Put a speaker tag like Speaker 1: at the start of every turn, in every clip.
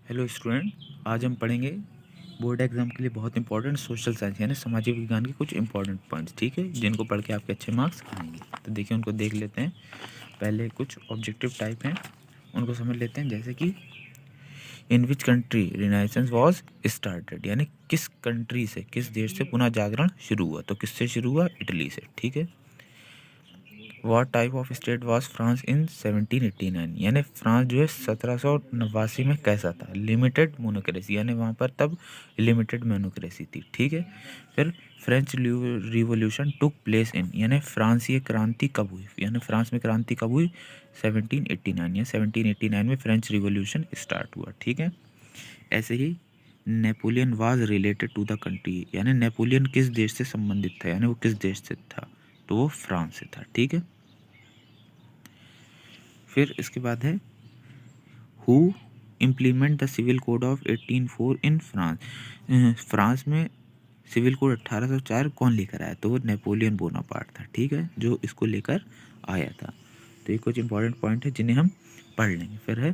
Speaker 1: Hello student, आज हम पढ़ेंगे बोर्ड एग्जाम के लिए बहुत इंपॉर्टेंट सोशल साइंस यानी सामाजिक विज्ञान के कुछ इंपॉर्टेंट पॉइंट्स, ठीक है, जिनको पढ़ के आपके अच्छे मार्क्स आएंगे। तो देखिए, उनको देख लेते हैं। पहले कुछ ऑब्जेक्टिव टाइप हैं, उनको समझ लेते हैं। जैसे कि in which country renaissance was started, यानी किस कंट्री से, किस देश से पुनः जागरण शुरू हुआ। तो किससे शुरू हुआ? इटली से, ठीक है। What type of state was France in 1789, यानी फ्रांस जो है 1789 में कैसा था? लिमिटेड मोनोक्रेसी, यानी वहाँ पर तब लिमिटेड मोनोक्रेसी थी, ठीक है। फिर French revolution took place in, यानी फ्रांसीय क्रांति कब हुई, यानी फ्रांस में क्रांति कब हुई? 1789, या 1789 में फ्रेंच रिवॉल्यूशन स्टार्ट हुआ, ठीक है। ऐसे ही Napoleon was related to the country, यानी नेपोलियन किस देश से संबंधित था, यानी वो किस देश से था? तो वो फ्रांस से था, ठीक है। फिर इसके बाद है who implement the civil code of 1804 in France. France में सिविल कोड 1804 कौन लेकर आया? तो वो नेपोलियन बोनापार्ट था, ठीक है, जो इसको लेकर आया था। तो ये कुछ इंपॉर्टेंट पॉइंट है जिन्हें हम पढ़ लेंगे। फिर है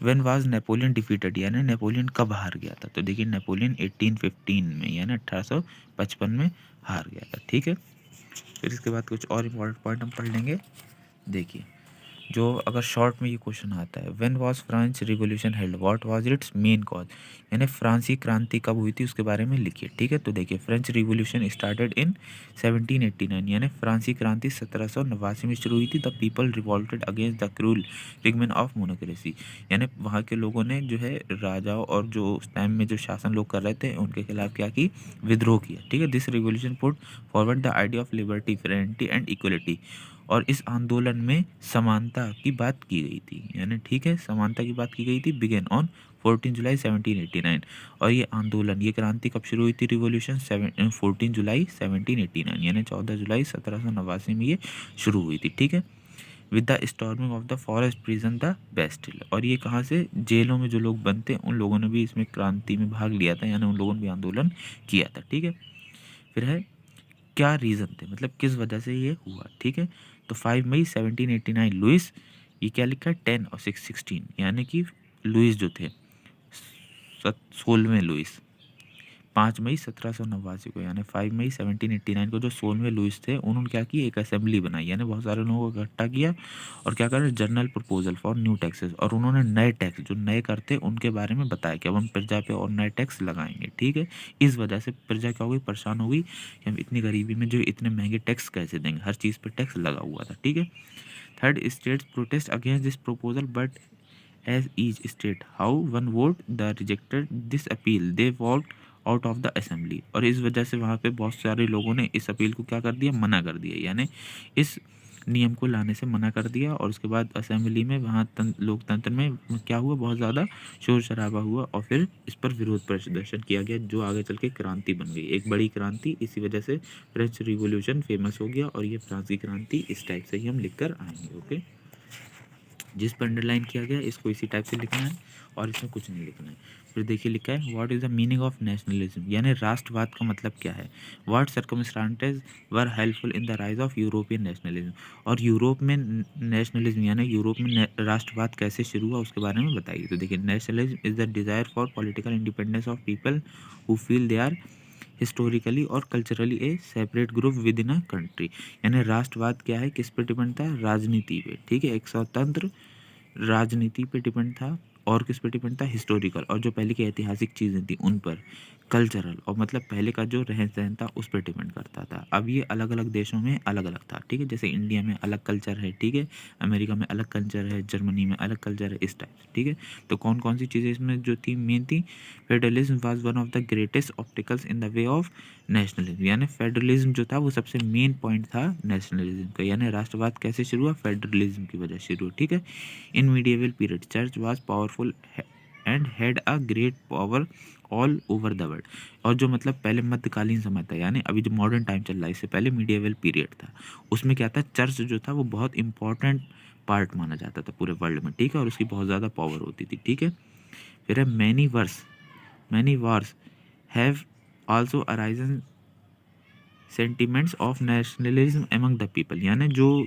Speaker 1: व्हेन वाज नेपोलियन डिफीटेड, यानी नेपोलियन कब हार गया था? तो देखिए, नेपोलियन 1815 में, यानी 1855 में हार गया था, ठीक है। फिर इसके बाद कुछ और इम्पोर्टेंट पॉइंट हम पढ़ लेंगे। देखिए, जो अगर शॉर्ट में ये क्वेश्चन आता है, when was French revolution held, what was it's main cause, यानी फ्रांसी क्रांति कब हुई थी उसके बारे में लिखिए, ठीक है। तो देखिए, फ्रेंच रिवॉल्यूशन स्टार्टेड इन 1789, यानी फ्रांसी क्रांति 1789 में शुरू हुई थी। The people revolted against the cruel regiment of monocracy, यानी वहाँ के लोगों ने जो है राजाओं और जो उस टाइम में जो शासन लोग कर रहे थे उनके खिलाफ क्या की? विद्रोह किया, ठीक है। This revolution put forward the idea of liberty, fraternity and equality, और इस आंदोलन में समानता की बात की गई थी, यानी ठीक है, समानता की बात की गई थी। बिगेन ऑन 14 जुलाई 1789, और ये आंदोलन, ये क्रांति कब शुरू हुई थी? रिवॉल्यूशन 14 जुलाई 1789, यानी 14 जुलाई 1789 में ये शुरू हुई थी, ठीक है। With the storming of the forest prison the Bastille, और ये कहाँ से? जेलों में जो लोग बनते उन लोगों ने भी इसमें क्रांति में भाग लिया था, यानी उन लोगों ने भी आंदोलन किया था, ठीक है। फिर है क्या रीज़न थे, मतलब किस वजह से ये हुआ, ठीक है। तो 5 मई 1789 लुइस, ये क्या लिखा है? 10 और 16, यानी कि लुइस जो थे 16वें लुइस, 5 मई 1789 को, यानी 5 मई 1789 को जो 16वें लुइस थे उन्होंने क्या किया? एक असेंबली बनाई, यानी बहुत सारे लोगों को इकट्ठा किया और क्या करें? Journal proposal for new taxes, और उन्होंने नए टैक्स जो नए करते उनके बारे में बताया कि अब हम प्रजा पे और नए टैक्स लगाएंगे, ठीक है। इस वजह से प्रजा क्या हो गई? परेशान हो गई कि हम इतनी गरीबी में जो इतने महंगे टैक्स कैसे देंगे, हर चीज़ पर टैक्स लगा हुआ था, ठीक है। Third, states protest against this proposal, but as each state how one vote the rejected this appeal they walked out of the assembly, और इस वजह से वहाँ पे बहुत सारे लोगों ने इस अपील को क्या कर दिया? मना कर दिया, यानी इस नियम को लाने से मना कर दिया। और उसके बाद असेंबली में वहाँ लोकतंत्र में क्या हुआ? बहुत ज़्यादा शोर शराबा हुआ और फिर इस पर विरोध प्रदर्शन किया गया, जो आगे चल के क्रांति बन गई, एक बड़ी क्रांति। इसी वजह से फ्रेंच रिवॉल्यूशन फेमस हो गया, और ये फ्रांस की क्रांति इस टाइप से ही हम लिख कर आएंगे, ओके। जिस पर अंडरलाइन किया गया इसको इसी टाइप से लिखना है और इसमें कुछ नहीं लिखना है। फिर देखिए, लिखा है what is the meaning of nationalism, यानी राष्ट्रवाद का मतलब क्या है? What circumstances were helpful in the rise of European nationalism, और यूरोप में नेशनलिज्म यानी यूरोप में राष्ट्रवाद कैसे शुरू हुआ उसके बारे में बताइए। तो देखिए, nationalism is the desire for political independence of people who feel they are historically और culturally a separate group within a country, यानी राष्ट्रवाद क्या है? किस पे डिपेंड था? राजनीति पे, ठीक है, एक स्वतंत्र राजनीति पे डिपेंड था। और किस पे डिपेंड था? हिस्टोरिकल, और जो पहले की ऐतिहासिक चीज़ें थी उन पर। कल्चरल, और मतलब पहले का जो रहन सहन था उस पर डिपेंड करता था। अब ये अलग अलग देशों में अलग अलग था, ठीक है, जैसे इंडिया में अलग कल्चर है, ठीक है, अमेरिका में अलग कल्चर है, जर्मनी में अलग कल्चर है, इस टाइप से, ठीक है। तो कौन कौन सी चीज़ें इसमें जो थी मेन थी? Federalism was one of the greatest obstacles in the way of nationalism, यानी फेडरलिज्म जो था वो सबसे मेन पॉइंट था नेशनलिज्म का, यानी राष्ट्रवाद कैसे शुरू हुआ? फेडरलिज्म की वजह से शुरू, ठीक है। In medieval period church was powerful and had a great power all over the world, और जो मतलब पहले मध्यकालीन समय था, यानी अभी जो मॉडर्न टाइम चल रहा है इससे पहले मीडिएवल पीरियड था, उसमें क्या था? चर्च जो था वो बहुत इंपॉर्टेंट पार्ट माना जाता था पूरे वर्ल्ड में, ठीक है, और उसकी बहुत ज़्यादा पावर होती थी, ठीक है। फिर है many wars have also arisen sentiments of nationalism among the people, यानी जो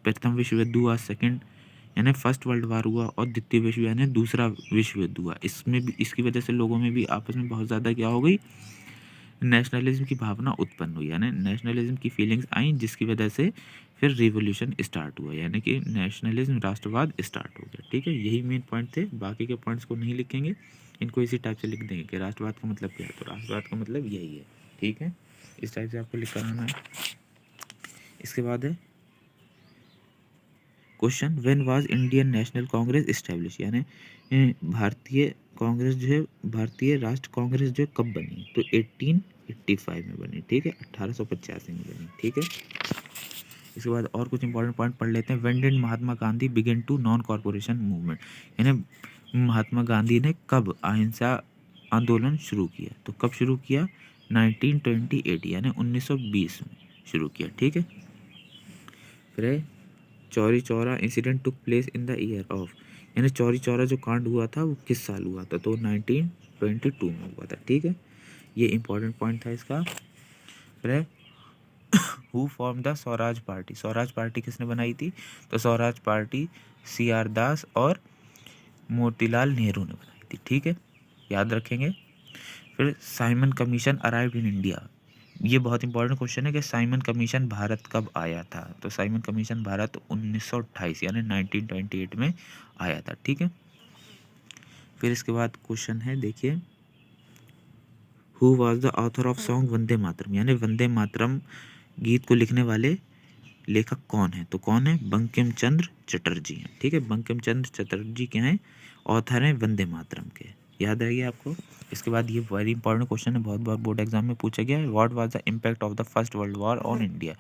Speaker 1: प्रथम विश्व युद्ध हुआ, सेकंड यानी फर्स्ट वर्ल्ड वार हुआ और द्वितीय विश्व यानी दूसरा विश्व युद्ध हुआ। इसमें भी इसकी वजह से लोगों में भी आपस में बहुत ज़्यादा क्या हो गई, नेशनलिज्म की भावना उत्पन्न हुई, यानी नेशनलिज्म की फीलिंग्स आई, जिसकी वजह से फिर रिवॉल्यूशन स्टार्ट हुआ, यानी कि नेशनलिज्म राष्ट्रवाद स्टार्ट हो गया। ठीक है, यही मेन पॉइंट थे, बाकी के पॉइंट्स को नहीं लिखेंगे, इनको इसी टाइप से लिख देंगे कि राष्ट्रवाद का मतलब क्या है, तो राष्ट्रवाद का मतलब यही है। ठीक है, इस टाइप से आपको लिख कर आना है। इसके बाद है question, when was Indian national Congress establish, यानी भारतीय कांग्रेस जो है, भारतीय राष्ट्र कांग्रेस जो है कब बनी, तो 1885 में बनी। ठीक है, 1885 में बनी। ठीक है, इसके बाद और कुछ इंपॉर्टेंट पॉइंट पढ़ लेते हैं। When did Mahatma Gandhi begin to non corporation movement, यानी महात्मा गांधी ने कब अहिंसा आंदोलन शुरू किया, तो कब शुरू किया, 1928 यानी 1920 में शुरू किया। ठीक है, फिर Chauri Chaura incident took place in the year of, यानी चौरी चौरा जो कांड हुआ था वो किस साल हुआ था, तो 1922 में हुआ था। ठीक है, ये इंपॉर्टेंट पॉइंट था इसका। फिर who form the Swaraj party, Swaraj party किसने बनाई थी, तो स्वराज पार्टी CR दास और मोतीलाल नेहरू ने बनाई थी। ठीक है, याद रखेंगे। फिर Simon commission arrived in India, ये बहुत इंपॉर्टेंट क्वेश्चन है कि साइमन कमीशन भारत कब आया था, तो साइमन कमीशन भारत 1928 यानी 1928 में आया था। ठीक है, फिर इसके बाद क्वेश्चन है, देखिए, who was the author of song Vande Mataram, यानी वंदे मातरम गीत को लिखने वाले लेखक कौन है, तो कौन है, बंकिम चंद्र चटर्जी हैं। ठीक है, बंकिम चंद्र चटर्जी क्या हैं, ऑथर हैं वंदे मातरम के, याद रहेगी आपको। इसके बाद ये वेरी इंपॉर्टेंट क्वेश्चन है, बहुत बार बोर्ड एग्जाम में पूछा गया है। What was the impact of the first world war on India,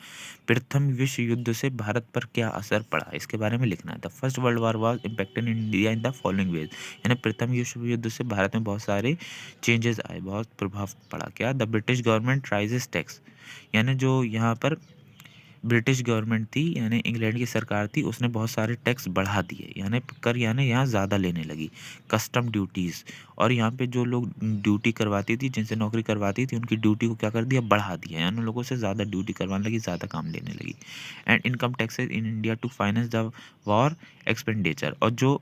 Speaker 1: प्रथम विश्व युद्ध से भारत पर क्या असर पड़ा, इसके बारे में लिखना है। The first world war was impacted in India in the following veg, यानी प्रथम विश्व युद्ध से भारत में बहुत सारे चेंजेस आए, बहुत प्रभाव पड़ा। क्या, the British government rises tax, यानी जो यहाँ पर ब्रिटिश गवर्नमेंट थी, यानी इंग्लैंड की सरकार थी, उसने बहुत सारे टैक्स बढ़ा दिए, यानी कर यानी यहाँ ज़्यादा लेने लगी, कस्टम ड्यूटीज़, और यहाँ पे जो लोग ड्यूटी करवाती थी, जिनसे नौकरी करवाती थी, उनकी ड्यूटी को क्या कर दिया, बढ़ा दिया, यानी उन लोगों से ज़्यादा ड्यूटी करवाने लगी, ज़्यादा काम लेने लगी। And income taxes in India to finance the war expenditure, और जो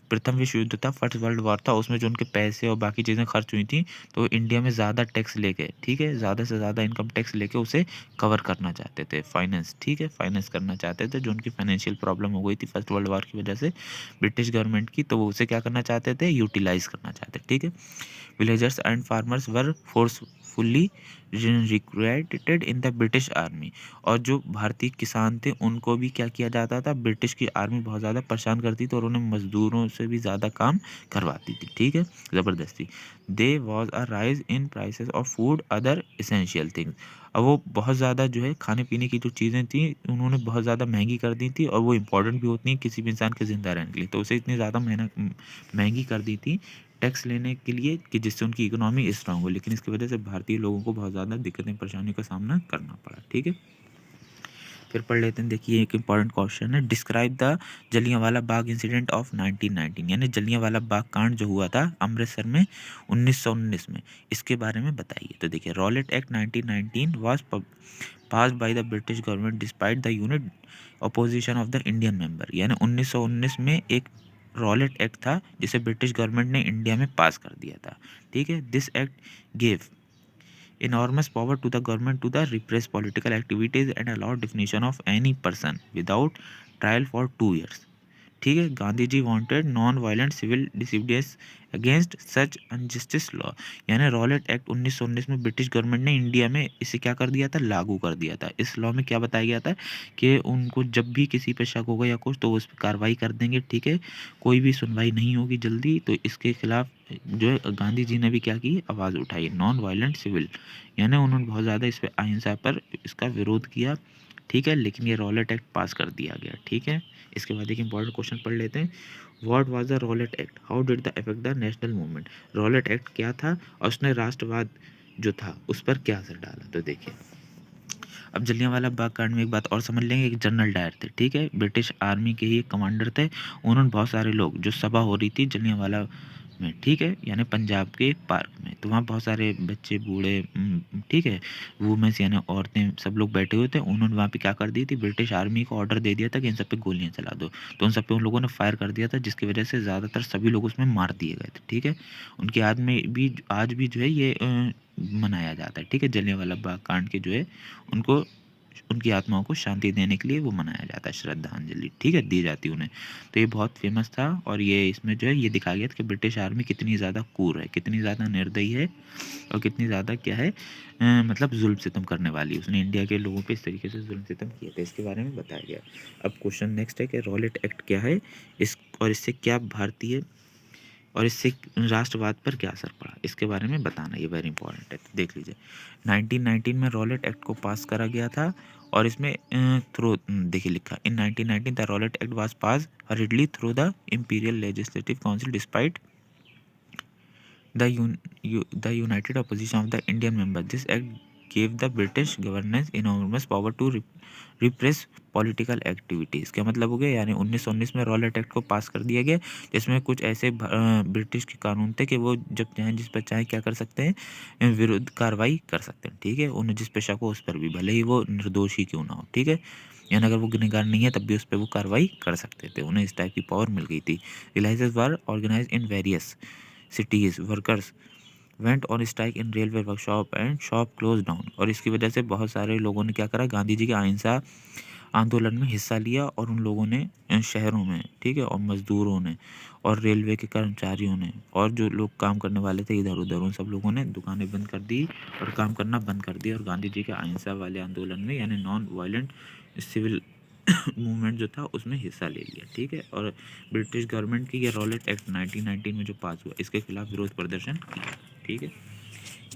Speaker 1: प्रथम विश्व युद्ध था, फर्स्ट वर्ल्ड वॉर था, उसमें जो उनके पैसे और बाकी चीज़ें खर्च हुई थी, तो इंडिया में ज़्यादा टैक्स लेके, ठीक है, ज़्यादा से ज़्यादा इनकम टैक्स लेके उसे कवर करना चाहते थे, फाइनेंस, ठीक है, फाइनेंस करना चाहते थे, जो उनकी फाइनेंशियल प्रॉब्लम हो गई थी फर्स्ट वर्ल्ड वॉर की वजह से ब्रिटिश गवर्नमेंट की, तो वो उसे क्या करना चाहते थे, यूटिलाइज करना चाहते, ठीक है। Villagers and farmers were forcefully recruited in the British army, और जो भारतीय किसान थे उनको भी क्या किया जाता था, ब्रिटिश की आर्मी बहुत ज़्यादा परेशान करती थी और उन्हें मजदूरों से भी ज़्यादा काम करवाती थी, ठीक है, ज़बरदस्ती। There was a rise in prices of food other essential things, अब वो बहुत ज़्यादा जो है खाने पीने की जो चीज़ें थी उन्होंने बहुत ज़्यादा महंगी कर दी थी, और वो इम्पोर्टेंट भी होती हैं किसी भी इंसान के ज़िंदा रहने के लिए, तो उसे इतनी ज़्यादा महंगी कर दी थी टैक्स लेने के लिए कि जिससे उनकी इकोनॉमी स्ट्रांग हो, लेकिन इसकी वजह से भारतीय लोगों को बहुत ज़्यादा दिक्कतें परेशानियों का सामना करना पड़ा, ठीक है। फिर पढ़ लेते हैं, देखिए एक इंपॉर्टेंट क्वेश्चन है, describe the Jallianwala Bagh incident of 1919, यानी जलियांवाला बाग कांड जो हुआ था अमृतसर में 1919 में, इसके बारे में बताइए। तो देखिए, Rowlatt Act 1919 was passed by the British government despite the unit opposition of the Indian member, यानी 1919 में एक रॉलेट एक्ट था जिसे ब्रिटिश गवर्नमेंट ने इंडिया में पास कर दिया था, ठीक है। This act gave enormous power to the government to the repress political activities and allow definition of any person without trial for 2 years, ठीक है। Gandhi ji wanted non violent civil disobedience against such injustice law, यानी Rowlatt Act 1919 में British government ने India में इसे क्या कर दिया था, लागू कर दिया था। इस लॉ में क्या बताया गया था कि उनको जब भी किसी पे शक होगा या कुछ तो उस पर कार्रवाई कर देंगे, ठीक है, कोई भी सुनवाई नहीं होगी जल्दी, तो इसके खिलाफ जो है गांधी जी ने भी क्या की, आवाज़ उठाई, नॉन वायलेंट सिविल, यानी उन्होंने बहुत ज़्यादा इस पर अहिंसा पर इसका विरोध किया, ठीक है, लेकिन ये रॉलेट एक्ट पास कर दिया गया, ठीक है। इसके बाद एक इंपॉर्टेंट क्वेश्चन पढ़ लेते हैं, what was the Rowlatt act, how did the affect the national movement, Rowlatt act क्या था और उसने राष्ट्रवाद जो था उस पर क्या असर डाला। तो देखिए, अब जलियांवाला बाग कांड में एक बात और समझ लेंगे, एक जनरल डायर थे, ठीक है, ब्रिटिश आर्मी के ही एक कमांडर थे, उन्होंने बहुत सारे लोग जो सभा हो रही थी जलियांवाला में, ठीक है, यानी पंजाब के एक पार्क में। तो वहाँ बहुत सारे बच्चे, बूढ़े, ठीक है, वुमेन्स यानी औरतें, सब लोग बैठे हुए थे। उन्होंने वहाँ पे क्या कर दी थी, ब्रिटिश आर्मी को ऑर्डर दे दिया था कि इन सब पे गोलियाँ चला दो। तो उन सब पे उन लोगों ने फायर कर दिया था, जिसकी वजह से ज़्यादातर सभी लोग उसमें मार दिए गए थे, ठीक है। उनकी याद में भी आज भी जो है ये मनाया जाता है, ठीक है। जलियांवाला बाग कांड के जो है उनको, उनकी आत्माओं को शांति देने के लिए वो मनाया जाता है, श्रद्धांजलि, ठीक है, दी जाती है उन्हें। तो ये बहुत फेमस था, और ये इसमें जो है ये दिखाया गया था कि ब्रिटिश आर्मी कितनी ज़्यादा क्रूर है, कितनी ज़्यादा निर्दयी है, और कितनी ज़्यादा क्या है, मतलब जुल्म सितम करने वाली। उसने इंडिया के लोगों पे इस तरीके से जुल्म सितम किए थे, इसके बारे में बताया गया। अब क्वेश्चन नेक्स्ट है कि रॉलेट एक्ट क्या है, इस और इससे क्या भारतीय, और इससे राष्ट्रवाद पर क्या असर पड़ा, इसके बारे में बताना, ये वेरी इंपॉर्टेंट है। तो देख लीजिए, 1919 में रॉलेट एक्ट को पास करा गया था, और इसमें थ्रू देखिए लिखा, इन 1919 the Rowlatt act was pass हरिडली through the imperial legislative council despite the united opposition of the Indian members. This act gave the British government enormous power to repress political activities. क्या मतलब हो गया, यानी 1919 में Rowlatt act को पास कर दिया गया, जिसमें कुछ ऐसे ब्रिटिश के कानून थे कि वो जब चाहें जिस पर चाहें क्या कर सकते हैं, विरुद्ध कार्रवाई कर सकते हैं, ठीक है। उन्हें जिस पे शक हो उस पर भी, भले ही वो निर्दोष ही क्यों ना हो, ठीक है, यानी अगर वो गुनहगार नहीं है तब भी उस पर वो कार्रवाई कर सकते थे। उन्हें इस टाइप की पावर मिल गई थी। Rallies were organised in various cities, workers went on strike in railway workshop and shop close down. और इसकी वजह से बहुत सारे लोगों ने क्या करा, गांधी जी के अहिंसा आंदोलन में हिस्सा लिया, और उन लोगों ने शहरों में, ठीक है, और मजदूरों ने, और रेलवे के कर्मचारियों ने, और जो लोग काम करने वाले थे इधर उधर, उन सब लोगों ने दुकानें बंद कर दी और काम करना बंद कर दिया, और गांधी जी के अहिंसा वाले आंदोलन में, यानी नॉन वायलेंट सिविल मूवमेंट जो था उसमें हिस्सा ले लिया, ठीक है। और ब्रिटिश गवर्नमेंट की ये रॉलेट एक्ट 1919 में जो पास हुआ, इसके खिलाफ विरोध प्रदर्शन किया, ठीक है।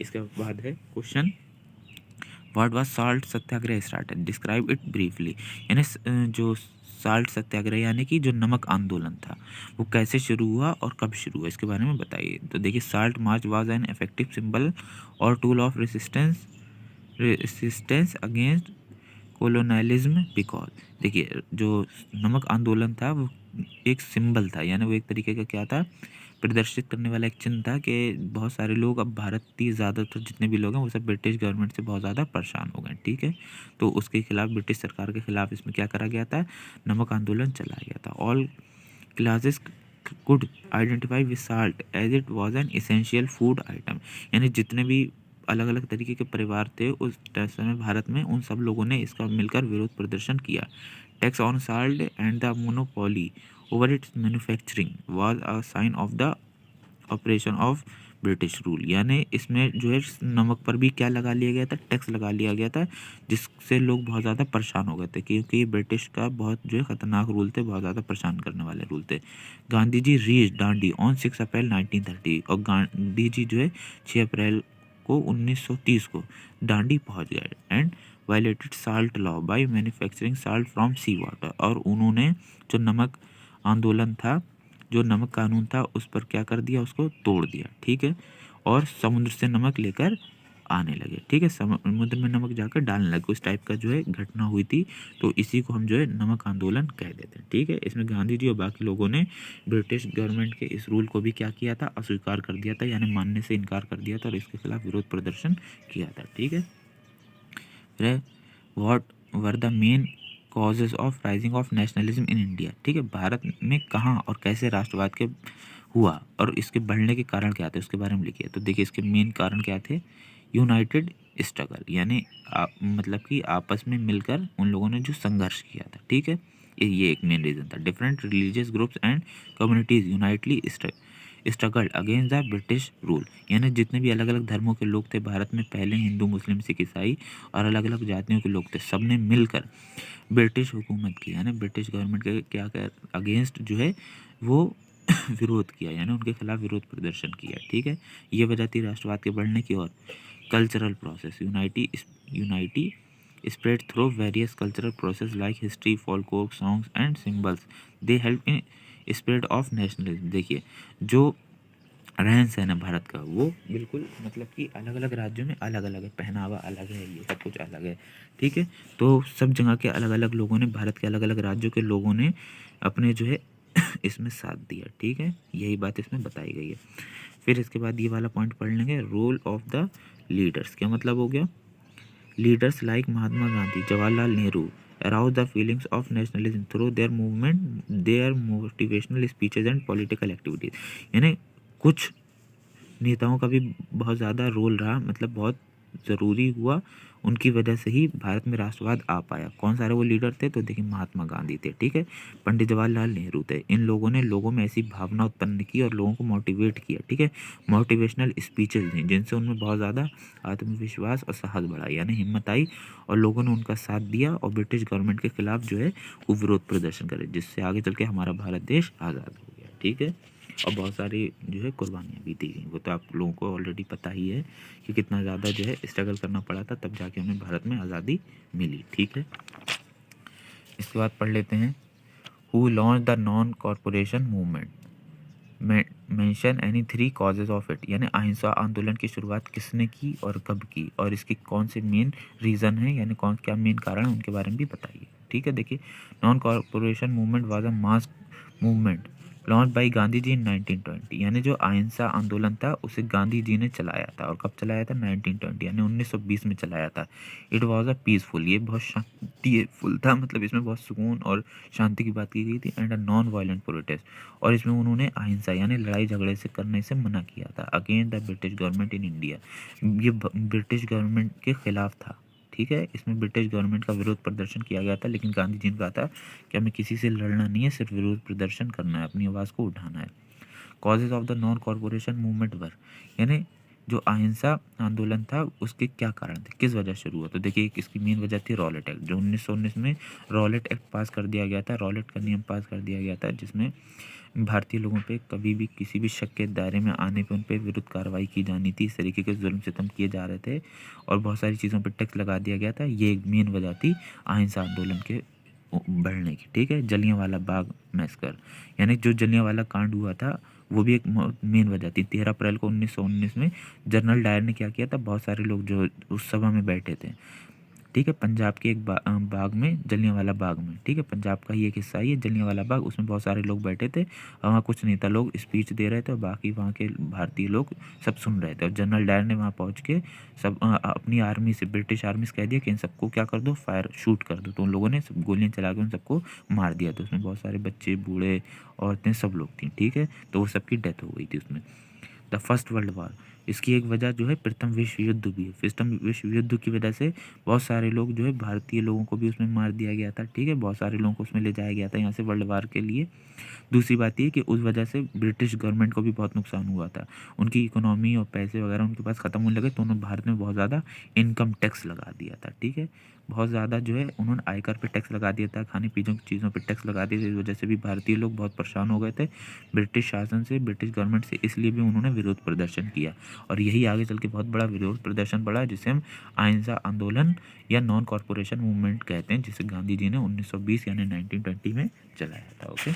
Speaker 1: इसके बाद है question, what was salt Satyagraha started, describe it briefly. यानी जो साल्ट सत्याग्रह यानी कि जो नमक आंदोलन था, वो कैसे शुरू हुआ और कब शुरू हुआ, इसके बारे में बताइए। तो देखिए, Salt March was an effective symbol और tool of resistance against colonialism, because, देखिए, जो नमक आंदोलन था वो एक सिंबल था, यानी वो एक तरीके का क्या था, प्रदर्शित करने वाला एक चिन्ह था कि बहुत सारे लोग, अब भारतीय ज़्यादातर जितने भी लोग हैं वो सब ब्रिटिश गवर्नमेंट से बहुत ज़्यादा परेशान हो गए, ठीक है। तो उसके खिलाफ, ब्रिटिश सरकार के खिलाफ इसमें क्या करा गया था, नमक आंदोलन चलाया गया था। All classes could identify with salt as it was an essential food item, यानी जितने भी अलग अलग तरीके के परिवार थे उस समय भारत में, उन सब लोगों ने इसका मिलकर विरोध प्रदर्शन किया। Tax on salt and the monopoly over its manufacturing was a sign of the operation of British rule, यानी इसमें जो है नमक पर भी क्या लगा लिया गया था, टैक्स लगा लिया गया था, जिससे लोग बहुत ज़्यादा परेशान हो गए थे, क्योंकि ये ब्रिटिश का बहुत जो है ख़तरनाक रूल थे, बहुत ज़्यादा परेशान करने वाले रूल थे। गांधी जी रीच दांडी ऑन 6 अप्रैल 1930, और गांधी जी जो है 6 अप्रैल को 1930 को दांडी पहुंच गए, and violated salt law by manufacturing salt from sea water, और उन्होंने जो नमक आंदोलन था, जो नमक कानून था, उस पर क्या कर दिया, उसको तोड़ दिया, ठीक है, और समुद्र से नमक लेकर आने लगे, ठीक है, समुद्र में नमक जाकर डालने लगे, उस टाइप का जो है घटना हुई थी। तो इसी को हम जो है नमक आंदोलन कह देते हैं, ठीक है। इसमें गांधी जी और बाकी लोगों ने ब्रिटिश गवर्नमेंट के इस रूल को भी क्या किया था, अस्वीकार कर दिया था, यानी मानने से इनकार कर दिया था, और इसके खिलाफ विरोध प्रदर्शन किया था, ठीक है। फिर what were the main causes of rising of nationalism in India, ठीक है, भारत में कहाँ और कैसे राष्ट्रवाद के हुआ और इसके बढ़ने के कारण क्या थे, उसके बारे में लिखिए। तो देखिए, इसके मेन कारण क्या थे, यूनाइटेड स्ट्रगल, यानी मतलब कि आपस में मिलकर उन लोगों ने जो संघर्ष किया था, ठीक है, ये एक मेन रीज़न था। Different religious groups and communities unitedly struggled against the British rule, यानी जितने भी अलग अलग धर्मों के लोग थे भारत में, पहले हिंदू, मुस्लिम, सिख, ईसाई और अलग अलग जातियों के लोग थे, सब ने मिलकर ब्रिटिश हुकूमत की, यानी ब्रिटिश गवर्नमेंट के क्या कर अगेंस्ट जो है वो विरोध किया, यानी उनके खिलाफ विरोध प्रदर्शन किया, ठीक है। ये वजह थी राष्ट्रवाद के बढ़ने की। और cultural process, unity spread through various cultural process like history, folklore, songs and symbols. They help in spread of nationalism. देखिए, जो रहन सहन है भारत का, वो बिल्कुल मतलब कि अलग अलग राज्यों में अलग अलग है, पहनावा अलग है, ये सब कुछ अलग है, ठीक है। तो सब जगह के अलग अलग लोगों ने, भारत के अलग अलग राज्यों के लोगों ने अपने जो है इसमें साथ दिया। ठीक है, यही बात इसमें बताई गई है। फिर इसके बाद ये वाला पॉइंट पढ़ लेंगे, रोल ऑफ द लीडर्स। क्या मतलब हो गया? Leaders like Mahatma Gandhi, Jawaharlal Nehru arouse the feelings of nationalism through their movement, their motivational speeches and political activities। यानी कुछ नेताओं का भी बहुत ज़्यादा रोल रहा, मतलब बहुत ज़रूरी हुआ, उनकी वजह से ही भारत में राष्ट्रवाद आ पाया। कौन सारे वो लीडर थे? तो देखिए, महात्मा गांधी थे, ठीक है, पंडित जवाहरलाल नेहरू थे। इन लोगों ने लोगों में ऐसी भावना उत्पन्न की और लोगों को मोटिवेट किया, ठीक है, मोटिवेशनल स्पीचेस दी, जिनसे उनमें बहुत ज़्यादा आत्मविश्वास और साहस बढ़ा, यानी हिम्मत आई, और लोगों ने उनका साथ दिया और ब्रिटिश गवर्नमेंट के खिलाफ जो है वो विरोध प्रदर्शन करे, जिससे आगे चल के हमारा भारत देश आज़ाद हो गया। ठीक है, और बहुत सारी जो है कुर्बानियाँ भी दी गई, वो तो आप लोगों को ऑलरेडी पता ही है कि कितना ज़्यादा जो है स्ट्रगल करना पड़ा था, तब जाके हमें भारत में आज़ादी मिली। ठीक है, इसके बाद पढ़ लेते हैं, who launch the non cooperation movement, mention any 3 causes of it. यानी अहिंसा आंदोलन की शुरुआत किसने की और कब की, और इसकी कौन से मेन रीज़न है, यानी कौन क्या मेन कारण है, उनके बारे में भी बताइए। ठीक है, देखिए, non cooperation movement was a mass movement launch by Gandhi ji in 1920। यानी जो अहिंसा आंदोलन था उसे गांधी जी ने चलाया था, और कब चलाया था? 1920, यानी 1920 में चलाया था। इट वॉज अ पीसफुल, ये बहुत शांतिफुल था, मतलब इसमें बहुत सुकून और शांति की बात की गई थी, and a non violent protest, और इसमें उन्होंने अहिंसा यानी लड़ाई झगड़े से करने से मना किया था, against the British government in India. ये ब्रिटिश गवर्नमेंट के खिलाफ था। ठीक है, इसमें ब्रिटिश गवर्नमेंट का विरोध प्रदर्शन किया गया था, लेकिन गांधी जी ने कहा था कि हमें किसी से लड़ना नहीं है, सिर्फ विरोध प्रदर्शन करना है, अपनी आवाज़ को उठाना है। Causes of the non cooperation movement were, यानी जो अहिंसा आंदोलन था उसके क्या कारण थे, किस वजह से शुरू हुआ? तो देखिए, इसकी मेन वजह थी रॉलेट एक्ट, जो 1919 में रॉलेट एक्ट पास कर दिया गया था, रॉलेट का नियम पास कर दिया गया था, जिसमें भारतीय लोगों पे कभी भी किसी भी शक के दायरे में आने पे उन पे विरुद्ध कार्रवाई की जानी थी। इस तरीके के जुल्म सितम किए जा रहे थे, और बहुत सारी चीज़ों पे टैक्स लगा दिया गया था। ये एक मेन वजह थी अहिंसा आंदोलन के बढ़ने की। ठीक है, जलियांवाला बाग मैसकर, यानी जो जलियांवाला कांड हुआ था वो भी एक मेन वजह थी। 13 अप्रैल को 1919 में जनरल डायर ने क्या किया था, बहुत सारे लोग जो उस सभा में बैठे थे, ठीक है, पंजाब के एक बाग में, जलियांवाला बाग में, ठीक है, पंजाब का ही एक हिस्सा ही है जलियांवाला बाग, उसमें बहुत सारे लोग बैठे थे, और वहाँ कुछ नेता लोग स्पीच दे रहे थे, और बाकी वहाँ के भारतीय लोग सब सुन रहे थे, और जनरल डायर ने वहाँ पहुँच के सब अपनी आर्मी से, ब्रिटिश आर्मी से कह दिया कि इन सबको क्या कर दो, फायर शूट कर दो। तो उन लोगों ने सब गोलियाँ चला के उन सबको मार दिया। तो उसमें बहुत सारे बच्चे, बूढ़े, औरतें, सब लोग थी। ठीक है, तो वो सबकी डेथ हो गई थी उसमें। द फर्स्ट वर्ल्ड वार, इसकी एक वजह जो है प्रथम विश्व युद्ध भी है। प्रथम विश्व युद्ध की वजह से बहुत सारे लोग जो है, भारतीय लोगों को भी उसमें मार दिया गया था। ठीक है, बहुत सारे लोगों को उसमें ले जाया गया था यहाँ से वर्ल्ड वार के लिए। दूसरी बात ये कि उस वजह से ब्रिटिश गवर्नमेंट को भी बहुत नुकसान हुआ था, उनकी इकोनॉमी और पैसे वगैरह उनके पास ख़त्म होने लगे, तो उन्होंने भारत में बहुत ज़्यादा इनकम टैक्स लगा दिया था। ठीक है, बहुत ज़्यादा जो है उन्होंने आयकर पे टैक्स लगा दिया था, खाने पीने की चीज़ों पे टैक्स लगा दिया था। इस वजह से भी भारतीय लोग बहुत परेशान हो गए थे ब्रिटिश शासन से, ब्रिटिश गवर्नमेंट से, इसलिए भी उन्होंने विरोध प्रदर्शन किया, और यही आगे चल के बहुत बड़ा विरोध प्रदर्शन बढ़ा, जिसे हम अहिंसा आंदोलन या नॉन कॉरपोरेशन मूवमेंट कहते हैं, जिसे गांधी जी ने 1920 यानी 1920 में चलाया था। ओके,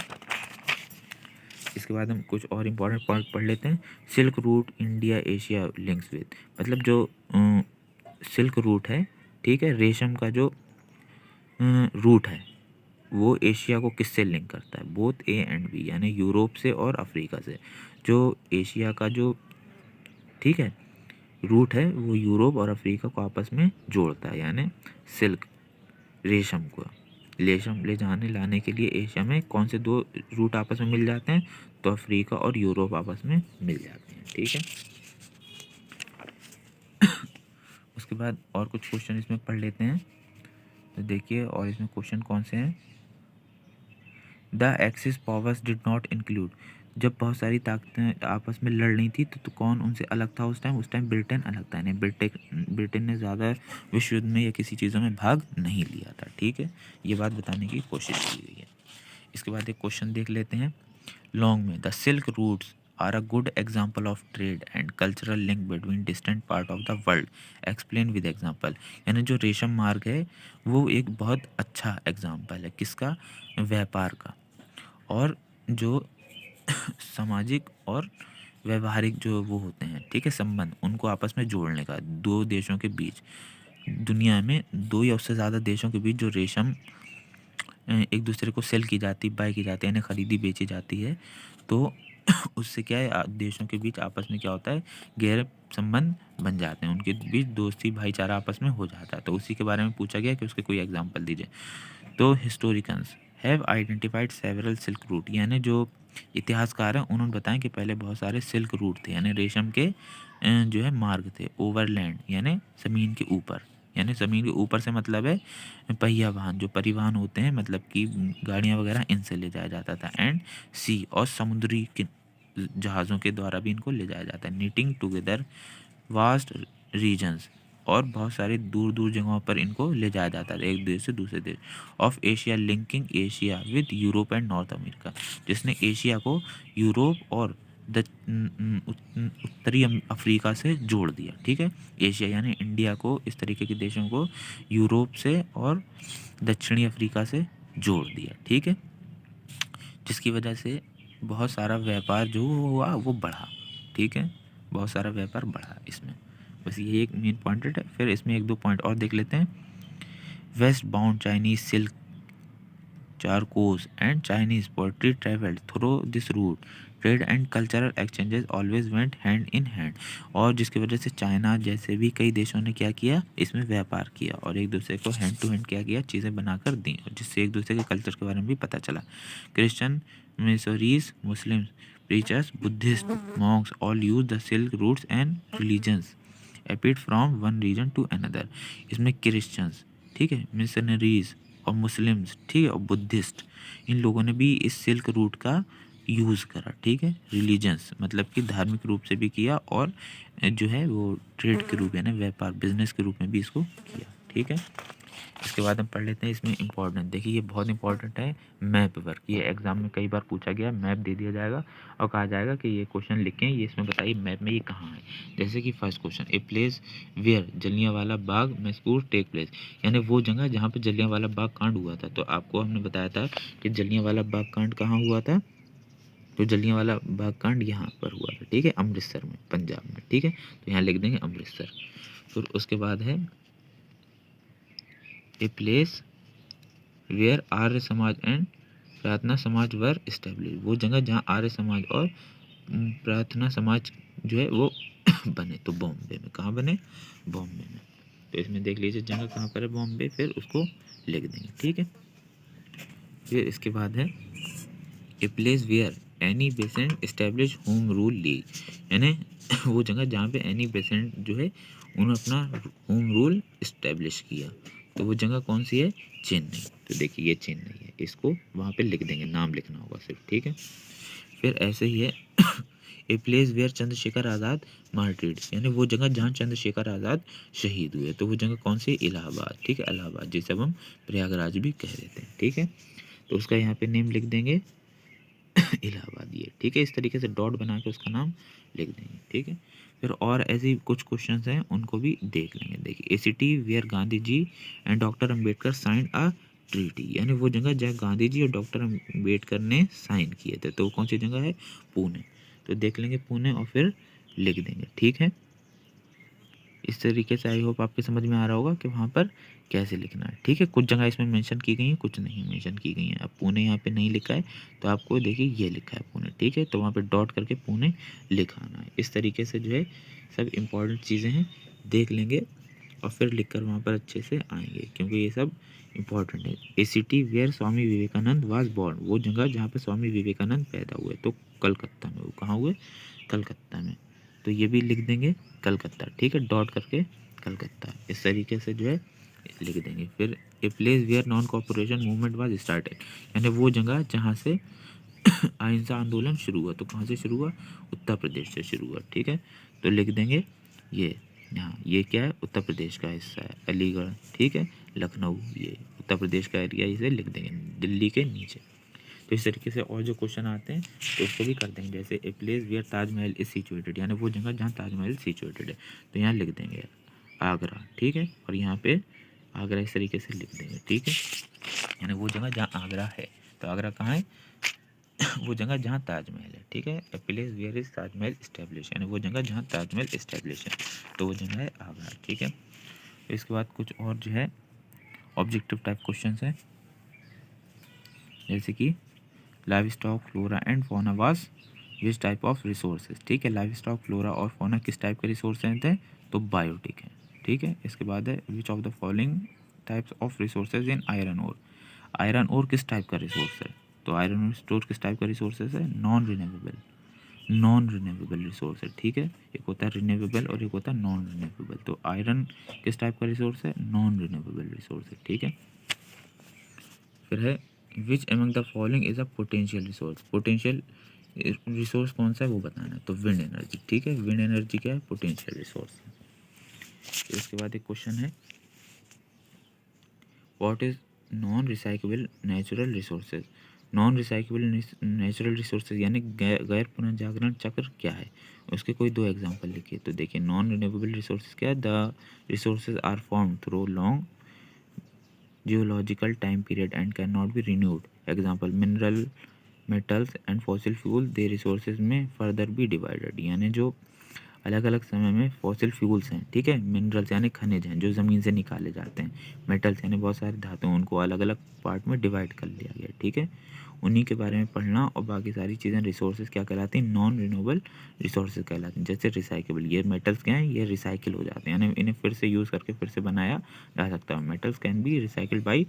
Speaker 1: इसके बाद हम कुछ और इम्पोर्टेंट पॉइंट पढ़ लेते हैं। Silk route India Asia links with, मतलब जो सिल्क रूट है, ठीक है, रेशम का जो रूट है, वो एशिया को किससे लिंक करता है? बोथ ए एंड बी, यानी यूरोप से और अफ्रीका से। जो एशिया का जो, ठीक है, रूट है, वो यूरोप और अफ्रीका को आपस में जोड़ता है, यानी सिल्क, रेशम को रेशम ले जाने लाने के लिए एशिया में कौन से 2 रूट आपस में मिल जाते हैं? तो अफ्रीका और यूरोप आपस में मिल जाते हैं। ठीक है, उसके बाद और कुछ क्वेश्चन इसमें पढ़ लेते हैं। तो देखिए, और इसमें क्वेश्चन कौन से हैं? The axis powers did not include, जब बहुत सारी ताकतें आपस में लड़ रही थी, तो कौन उनसे अलग था उस टाइम? उस टाइम ब्रिटेन अलग था, यानी ब्रिटेन ने ज़्यादा विश्व युद्ध में या किसी चीज़ों में भाग नहीं लिया था। ठीक है, ये बात बताने की कोशिश की गई है। इसके बाद एक क्वेश्चन देख लेते हैं। लॉन्ग में, the silk routes are a good example of trade and cultural link between distant part of the world, explain with example. यानी जो रेशम मार्ग है वो एक बहुत अच्छा एग्जाम्पल है किसका? व्यापार का, और जो सामाजिक और व्यवहारिक जो वो होते हैं, ठीक है, संबंध, उनको आपस में जोड़ने का, 2 देशों के बीच, दुनिया में 2 या उससे ज़्यादा देशों के बीच जो रेशम एक दूसरे को सेल की जाती, बाय की जाती है, यानी खरीदी बेची जाती है। तो उससे क्या है, देशों के बीच आपस में क्या होता है, गहरे संबंध बन जाते हैं, उनके बीच दोस्ती भाईचारा आपस में हो जाता है। तो उसी के बारे में पूछा गया कि उसके कोई एग्जाम्पल दीजिए। तो historians have identified several silk route, यानी जो इतिहासकार हैं उन्होंने बताया कि पहले बहुत सारे सिल्क रूट थे, यानी रेशम के जो है मार्ग थे, ओवरलैंड यानी ज़मीन के ऊपर, यानी ज़मीन के ऊपर से मतलब है पहिया वाहन, जो परिवहन होते हैं, मतलब कि गाड़ियाँ वगैरह, इनसे ले जाया जाता था। एंड सी, और समुद्री जहाज़ों के द्वारा भी इनको ले जाया जाता है। नीटिंग टुगेदर वास्ट रीजन्स, और बहुत सारे दूर दूर जगहों पर इनको ले जाया जाता है, एक देश से दूसरे देश। Of Asia, linking Asia with Europe and north America, जिसने एशिया को यूरोप और उत्तरी अफ्रीका से जोड़ दिया। ठीक है, एशिया यानी इंडिया को, इस तरीके के देशों को यूरोप से और दक्षिणी अफ्रीका से जोड़ दिया। ठीक है, जिसकी वजह से बहुत सारा व्यापार जो हुआ वो बढ़ा। ठीक है, बहुत सारा व्यापार बढ़ा इसमें। बस ये एक मेन पॉइंट है। फिर इसमें एक दो पॉइंट और देख लेते हैं। Waste bound Chinese silk charcoals and Chinese pottery traveled through this route. Trade and cultural exchanges always went hand in hand, और जिसकी वजह से चाइना जैसे भी कई देशों ने क्या किया, इसमें व्यापार किया और एक दूसरे को हैंड टू हैंड क्या किया, चीज़ें बनाकर दी, और जिससे एक दूसरे के कल्चर के बारे में भी पता चला। Christian missionaries, Muslim preachers, Buddhist monks all use the silk routes and religions एपिड from one region to another. इसमें क्रिश्चियंस, ठीक है, मिशनरीज और मुस्लिम्स, ठीक है, और बुद्धिस्ट, इन लोगों ने भी इस सिल्क रूट का यूज़ करा। ठीक है, रिलीजन्स मतलब कि धार्मिक रूप से भी किया, और जो है वो ट्रेड के रूप, यानी व्यापार बिजनेस के रूप में भी इसको किया। ठीक है, इसके बाद हम पढ़ लेते हैं इसमें इंपॉर्टेंट। देखिए ये बहुत इंपॉर्टेंट है, मैप वर्क। ये एग्जाम में कई बार पूछा गया, मैप दे दिया जाएगा और कहा जाएगा कि ये क्वेश्चन लिखें, ये इसमें बताइए मैप में ये कहाँ है। जैसे कि first question, a place where Jallianwala Bagh massacre take place, यानी वो जगह जहाँ पे जलियांवाला बाग कांड हुआ था। तो आपको हमने बताया था कि जलियांवाला बाग कांड कहाँ हुआ था, तो जलियांवाला बाग कांड यहाँ पर हुआ था। ठीक है, अमृतसर में, पंजाब में। ठीक है, तो यहाँ लिख देंगे अमृतसर। फिर उसके बाद है a place where Arya Samaj and प्रार्थना समाज वर इस्टेब्लिश, वो जगह जहाँ आर्य समाज और प्रार्थना समाज जो है वो बने। तो बॉम्बे में, कहाँ बने, बॉम्बे में। तो इसमें देख लीजिए जगह कहाँ पर है, बॉम्बे, फिर उसको लिख देंगे। ठीक है, फिर इसके बाद है a place where Annie Besant establish home rule league, यानी वो जगह जहाँ पे एनी बेसेंट जो है उन्होंने अपना होम रूल इस्टेब्लिश किया। तो वो जगह कौन सी है, चेन्नई। तो देखिए ये चेन्नई है, इसको वहाँ पे लिख देंगे, नाम लिखना होगा सिर्फ। ठीक है, फिर ऐसे ही है a place where Chandrashekhar Azad मार्टिड, यानी वो जगह जहाँ चंद्रशेखर आज़ाद शहीद हुए। तो वो जगह कौन सी, इलाहाबाद। ठीक है, इलाहाबाद, जिसे अब हम प्रयागराज भी कह देते हैं। ठीक है, तो उसका यहाँ पे नेम लिख देंगे इलाहाबाद ये। ठीक है, इस तरीके से डॉट बना के उसका नाम लिख देंगे। ठीक है, फिर और ऐसे कुछ क्वेश्चंस हैं, उनको भी देख लेंगे। देखिए a city where Gandhi ji and doctor Ambedkar sign a treaty, यानी वो जगह जहाँ गांधी जी और डॉक्टर अम्बेडकर ने साइन किए थे। तो कौन सी जगह है, पुणे। तो देख लेंगे पुणे और फिर लिख देंगे। ठीक है, इस तरीके से आई होप आपके समझ में आ रहा होगा कि वहाँ पर कैसे लिखना है। ठीक है, कुछ जगह इसमें मेंशन की गई हैं, कुछ नहीं मेंशन की गई हैं। अब पुणे यहाँ पे नहीं लिखा है, तो आपको देखिए ये लिखा है पुणे। ठीक है, तो वहाँ पे डॉट करके पुणे लिखाना है। इस तरीके से जो है सब इम्पॉर्टेंट चीज़ें हैं, देख लेंगे और फिर लिख कर वहाँ पर अच्छे से आएंगे, क्योंकि ये सब इम्पॉर्टेंट है। A city where Swami Vivekananda was born, वो जगह जहाँ पे स्वामी विवेकानंद पैदा हुए। तो कलकत्ता में, वो कहाँ हुए, कलकत्ता में। तो ये भी लिख देंगे कलकत्ता। ठीक है, डॉट करके कलकत्ता, इस तरीके से जो है लिख देंगे। फिर a place where non cooperation movement was started, यानी वो जगह जहाँ से अहिंसा आंदोलन शुरू हुआ। तो कहाँ से शुरू हुआ, उत्तर प्रदेश से शुरू हुआ। ठीक है, तो लिख देंगे ये यहाँ, ये क्या है, उत्तर प्रदेश का हिस्सा है, अलीगढ़। ठीक है, लखनऊ, ये उत्तर प्रदेश का एरिया, इसे लिख देंगे दिल्ली के नीचे। तो इस तरीके से और जो क्वेश्चन आते हैं तो उसको भी कर देंगे। जैसे a place where Taj Mahal is situated, यानी वो जगह जहाँ ताजमहल सिचुएटेड है। तो यहाँ लिख देंगे आगरा। ठीक है, और यहाँ पे आगरा इस तरीके से लिख देंगे। ठीक है, यानी वो जगह जहाँ आगरा है। तो आगरा कहाँ है, वो जगह जहाँ ताजमहल है। ठीक है, a place where is Taj Mahal establish, यानी वो जगह जहाँ ताजमहल इस्टेब्लिश है, तो वो जगह है आगरा। ठीक है, इसके बाद कुछ और जो है ऑब्जेक्टिव टाइप क्वेश्चन है। जैसे कि livestock, flora and fauna was which type of resources, ठीक है। लाइव स्टॉक, फ्लोरा और फौना किस टाइप के रिसोर्सेज हैं, तो बायोटिक है, ठीक है। इसके बाद है which of the following types of resources in iron ore. Iron ore किस टाइप का रिसोर्स है, तो आयरन ओर स्टोर किस टाइप का रिसोर्सेज है, नॉन रिन्यूएबल रिसोर्स है, ठीक है। एक होता है रिन्यूएबल और एक होता है नॉन रिन्यूएबल। तो आयरन किस टाइप का रिसोर्स है, नॉन रिन्यूएबल रिसोर्स है, ठीक है। फिर है which among the following is a potential resource. Potential resource कौन सा है वो बताना है, तो विंड एनर्जी, ठीक है। विंड एनर्जी क्या है, पोटेंशियल रिसोर्स है। फिर उसके बाद एक क्वेश्चन है what is non recyclable natural resources. Non recyclable natural resources यानी गैर पुनर्जागरण चक्र क्या है, उसके कोई दो एग्जांपल लिखिए। तो देखिए नॉन रिन्यूएबल रिसोर्सेज क्या है, the resources are found through long geological time period and cannot be renewed. Example mineral, metals and fossil fuel. Their resources में further be divided, यानी जो अलग अलग समय में फॉसिल फ्यूल्स हैं, ठीक है। मिनरल्स यानी खनिज हैं जो ज़मीन से निकाले जाते हैं। मेटल्स यानी बहुत सारे धातु, उनको अलग अलग पार्ट में डिवाइड कर लिया गया, ठीक है। उन्हीं के बारे में पढ़ना। और बाकी सारी चीज़ें रिसोर्सेज क्या कहलाती हैं, नॉन रिन्यूएबल रिसोर्सेज कहलाती हैं। जैसे रिसाइकेबल, ये मेटल्स क्या हैं, ये रिसाइकिल हो जाते हैं, यानी इन्हें फिर से यूज़ करके फिर से बनाया जा सकता है। Metals can be recycled by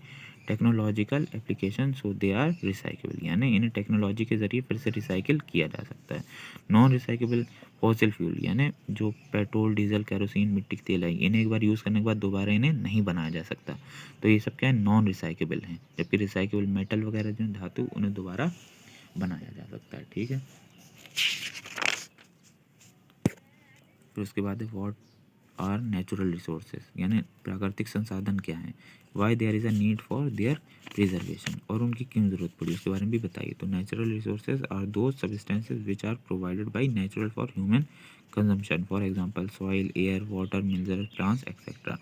Speaker 1: technological application, so they are recyclable, यानी इन्हें टेक्नोलॉजी के ज़रिए फिर से रिसाइकिल किया जा सकता है। नॉन रिसाइकेबल फॉसिल फ्यूल यानी जो पेट्रोल, डीजल, केरोसिन, मिट्टी के तेल है, इन्हें एक बार यूज़ करने के बाद दोबारा इन्हें नहीं बनाया जा सकता। तो ये सब क्या है, नॉन रिसाइकेबल हैं। जबकि रिसाइकेबल मेटल वगैरह जो धातु, उन्हें दोबारा बनाया जा सकता है, ठीक है। फिर उसके बाद है व्हाट आर नेचुरल रिसोर्सेज, यानी प्राकृतिक संसाधन क्या हैं। Why there is a need for their preservation, और उनकी क्यों ज़रूरत पड़ी उसके बारे में भी बताइए। तो natural resources are those substances which are provided by natural for human consumption, for example soil, air, water, mineral, plants etcetera.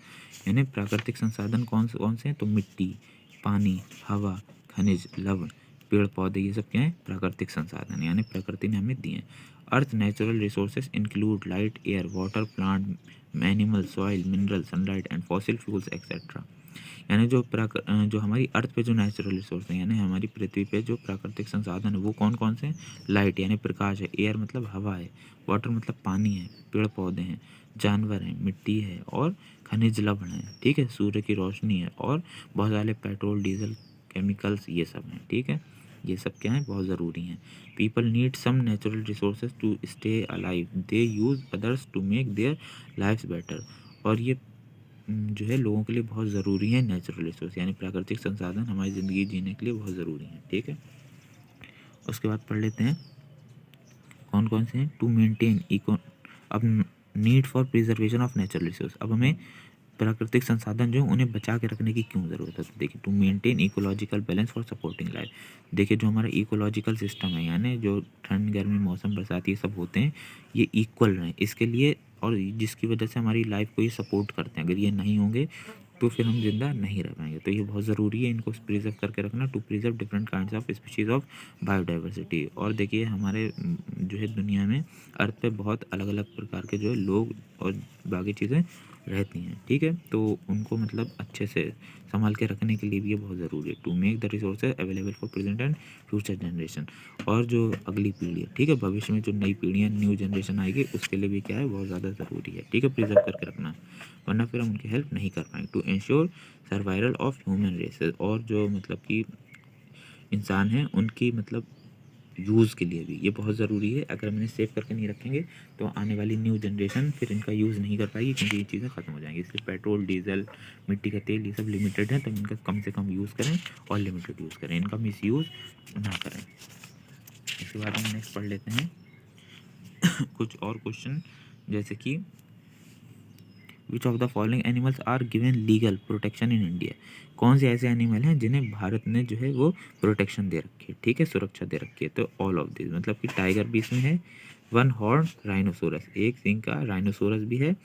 Speaker 1: यानी प्राकृतिक संसाधन कौन से हैं, तो मिट्टी, पानी, हवा, खनिज, लवण, पेड़ पौधे, ये सब क्या है, प्राकृतिक संसाधन, यानी प्रकृति ने हमें दिए हैं। Earth natural resources include light, air, water, plant, animal, soil, mineral, sunlight and fossil fuels etcetera. यानी जो हमारी अर्थ पे जो नेचुरल रिसोर्स हैं, यानी हमारी पृथ्वी पे जो प्राकृतिक संसाधन है वो कौन कौन से हैं, लाइट यानी प्रकाश है, एयर मतलब हवा है, वाटर मतलब पानी है, पेड़ पौधे हैं, जानवर हैं, मिट्टी है, और खनिज लवण है, ठीक है, सूर्य की रोशनी है, और बहुत सारे पेट्रोल, डीजल, केमिकल्स, ये सब हैं, ठीक है। ये सब क्या है, बहुत ज़रूरी हैं। People need some natural resources to stay alive, they use others to make their lifes better. और ये जो है लोगों के लिए बहुत ज़रूरी है नेचुरल रिसोर्स, यानी प्राकृतिक संसाधन हमारी ज़िंदगी जीने के लिए बहुत ज़रूरी हैं, ठीक है। उसके बाद पढ़ लेते हैं कौन कौन से हैं। टू मेंटेन इको, अब need for preservation of natural resource, अब हमें प्राकृतिक संसाधन जो है उन्हें बचा के रखने की क्यों ज़रूरत है। तो देखिए to maintain ecological balance for supporting life. देखिए जो हमारा इकोलॉजिकल सिस्टम है, यानी जो ठंड, गर्मी, मौसम, बरसात, ये सब होते हैं, ये इक्वल रहें इसके लिए, और जिसकी वजह से हमारी लाइफ को ये सपोर्ट करते हैं। अगर ये नहीं होंगे तो फिर हम जिंदा नहीं रह पाएंगे। तो ये बहुत ज़रूरी है इनको प्रिजर्व करके रखना, to preserve different kinds of species of biodiversity. और देखिए हमारे जो है दुनिया में अर्थ पे बहुत अलग अलग प्रकार के जो है लोग और बाकी चीज़ें रहती हैं, ठीक है। तो उनको मतलब अच्छे से संभाल के रखने के लिए भी ये बहुत ज़रूरी है। To make the resources available for present and future generation, और जो अगली पीढ़ी है, ठीक है, भविष्य में जो नई पीढ़ियाँ, न्यू जनरेशन आएगी, उसके लिए भी क्या है, बहुत ज़्यादा ज़रूरी है, ठीक है, प्रिजर्व करके रखना, वरना फिर हम उनकी हेल्प नहीं कर पाएंगे। To ensure survival of human races, और जो मतलब कि इंसान हैं उनकी मतलब यूज़ के लिए भी ये बहुत ज़रूरी है। अगर हम इन्हें सेव करके नहीं रखेंगे तो आने वाली न्यू जनरेशन फिर इनका यूज़ नहीं कर पाएगी, क्योंकि ये चीज़ें ख़त्म हो जाएंगी। इसलिए पेट्रोल, डीजल, मिट्टी का तेल, ये सब लिमिटेड है, तो इनका कम से कम यूज़ करें और लिमिटेड यूज़ करें, इनका मिस यूज़ ना करें। इसके बाद हम नेक्स्ट पढ़ लेते हैं कुछ और क्वेश्चन, जैसे कि which of the following animals are given legal protection in India. कौन से ऐसे एनिमल हैं जिन्हें भारत ने जो है वो प्रोटेक्शन दे रखी है, ठीक है, सुरक्षा दे रखी है। तो ऑल ऑफ दिस, मतलब कि टाइगर भी इसमें है, वन हॉर्न राइनोसोरस, एक सिंग का राइनोसोरस भी है,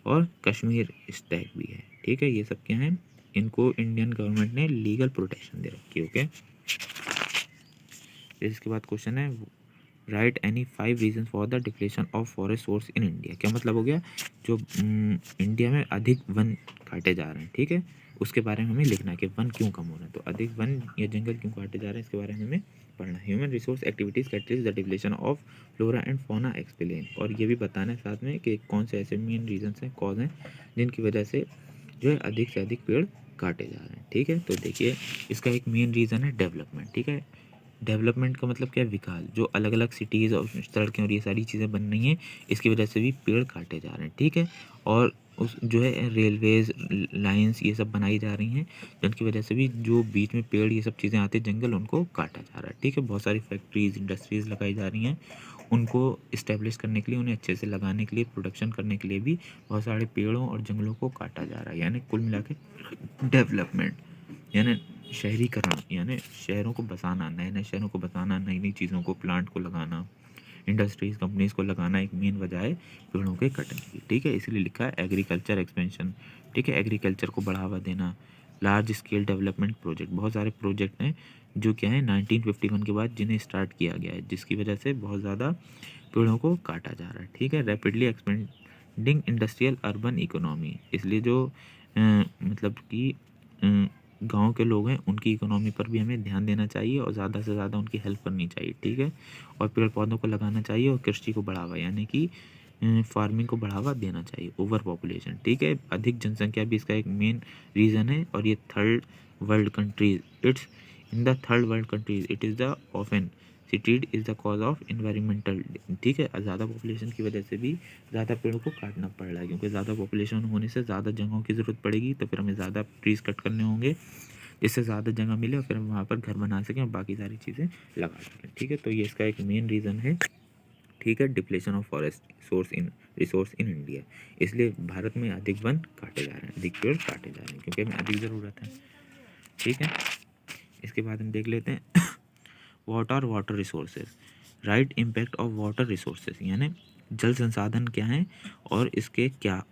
Speaker 1: और कश्मीर स्टैग भी है, ठीक है। ये सब क्या हैं, इनको इंडियन गवर्नमेंट ने लीगल प्रोटेक्शन दे रखी है, ओके। इसके बाद क्वेश्चन है write any 5 reason for the depletion of forest source in India. क्या मतलब हो गया, जो इंडिया में अधिक वन काटे जा रहे हैं, ठीक है, उसके बारे में हमें लिखना है कि वन क्यों कम हो रहा है, तो अधिक वन या जंगल क्यों काटे जा रहे हैं इसके बारे में हमें पढ़ना है। Human resource activities catalyst the depletion of flora and fauna explain, और ये भी बताना है साथ में कि कौन से ऐसे मेन रीजंस हैं, कॉज हैं, जिनकी वजह से जो है अधिक से अधिक पेड़ काटे जा रहे हैं। ठीक है, तो देखिए इसका एक मेन रीज़न है डेवलपमेंट। ठीक है, डेवलपमेंट का मतलब क्या है, विकास। जो अलग अलग सिटीज़ और सड़कें और ये सारी चीज़ें बन रही हैं, इसकी वजह से भी पेड़ काटे जा रहे हैं। ठीक है, और उस जो है रेलवेज़ लाइंस ये सब बनाई जा रही हैं, जिनकी वजह से भी जो बीच में पेड़ ये सब चीज़ें आती हैं जंगल, उनको काटा जा रहा है। ठीक है, बहुत सारी फैक्ट्रीज़ इंडस्ट्रीज़ लगाई जा रही हैं, उनको इस्टेब्लिश करने के लिए, उन्हें अच्छे से लगाने के लिए, प्रोडक्शन करने के लिए भी बहुत सारे पेड़ों और जंगलों को काटा जा रहा है। यानी कुल मिला के डेवलपमेंट यानी शहरीकरण, यानी शहरों को बसाना, नए नए शहरों को बसाना, नई नई चीज़ों को, प्लांट को लगाना, इंडस्ट्रीज कंपनीज को लगाना एक मेन वजह है पेड़ों के कटने की। ठीक है, इसलिए लिखा है एग्रीकल्चर एक्सपेंशन। ठीक है, एग्रीकल्चर को बढ़ावा देना, लार्ज स्केल डेवलपमेंट प्रोजेक्ट, बहुत सारे प्रोजेक्ट हैं जो क्या है 1951 के बाद जिन्हें स्टार्ट किया गया है, जिसकी वजह से बहुत ज़्यादा पेड़ों को काटा जा रहा है। ठीक है, rapidly expanding industrial urban economy, इसलिए जो मतलब कि गांव के लोग हैं उनकी इकोनॉमी पर भी हमें ध्यान देना चाहिए और ज़्यादा से ज़्यादा उनकी हेल्प करनी चाहिए। ठीक है, और पेड़ पौधों को लगाना चाहिए और कृषि को बढ़ावा, यानी कि फार्मिंग को बढ़ावा देना चाहिए। ओवर पॉपुलेशन, ठीक है, अधिक जनसंख्या भी इसका एक मेन रीज़न है, और ये third world countries, it's in the third world countries it is the often cited is the cause of environmental. ठीक है, ज़्यादा पॉपुलेशन की वजह से भी ज़्यादा पेड़ों को काटना पड़ रहा है, क्योंकि ज़्यादा पॉपुलेशन होने से ज़्यादा जगहों की ज़रूरत पड़ेगी, तो फिर हमें ज़्यादा ट्रीज़ कट करने होंगे, जिससे ज़्यादा जगह मिले और फिर हम वहाँ पर घर बना सकें और बाकी सारी चीज़ें लगा सकें। ठीक है, तो ये इसका एक मेन रीज़न है। ठीक है, depletion of forest resource in India, इसलिए भारत में अधिक वन काटे जा रहे हैं, अधिक पेड़ काटे जा रहे हैं, क्योंकि हमें अधिक ज़रूरत है। ठीक है, इसके बाद हम देख लेते हैं water resources, right impact of water resources, यानी जल संसाधन क्या हैं और इसके क्या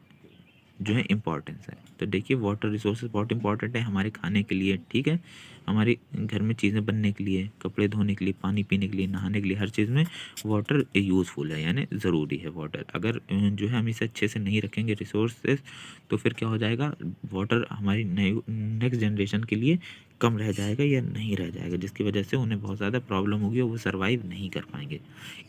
Speaker 1: जो है इम्पोर्टेंस है। तो देखिए वाटर रिसोर्सेज बहुत इंपॉर्टेंट है हमारे खाने के लिए। ठीक है, हमारे घर में चीज़ें बनने के लिए, कपड़े धोने के लिए, पानी पीने के लिए, नहाने के लिए, हर चीज़ में वाटर यूज़फुल है, यानी ज़रूरी है वाटर। अगर जो है हम इसे अच्छे से नहीं रखेंगे रिसोर्सेज, तो फिर क्या हो जाएगा, वाटर हमारी नेक्स्ट जनरेशन के लिए कम रह जाएगा या नहीं रह जाएगा, जिसकी वजह से उन्हें बहुत ज़्यादा प्रॉब्लम होगी और वो सर्वाइव नहीं कर पाएंगे।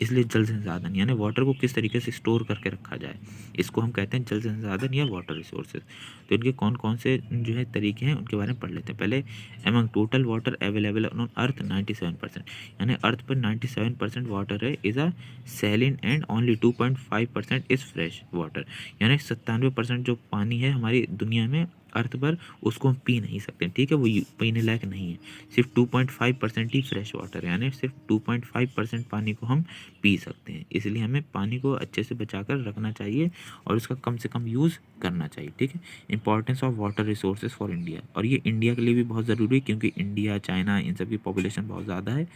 Speaker 1: इसलिए जल संसाधन यानी वाटर को किस तरीके से स्टोर करके रखा जाए, इसको हम कहते हैं जल संसाधन या वाटर रिसोर्सेज। तो इनके कौन कौन से जो है तरीके हैं उनके बारे में पढ़ लेते हैं। पहले, among total water available on earth 97%, यानी अर्थ पर 97% वाटर है is a saline and only 2.5% is fresh water, यानी 97% जो पानी है हमारी दुनिया में अर्थ पर, उसको हम पी नहीं सकते। ठीक है, वो पीने लायक नहीं है, सिर्फ 2.5% ही फ्रेश वाटर है, यानी सिर्फ 2.5% पानी को हम पी सकते हैं। इसलिए हमें पानी को अच्छे से बचा कर रखना चाहिए और उसका कम से कम यूज़ करना चाहिए। ठीक है, importance of water resources for India, और ये इंडिया के लिए भी बहुत ज़रूरी है, क्योंकि इंडिया, चाइना, इन सब की पॉपुलेशन बहुत ज़्यादा है।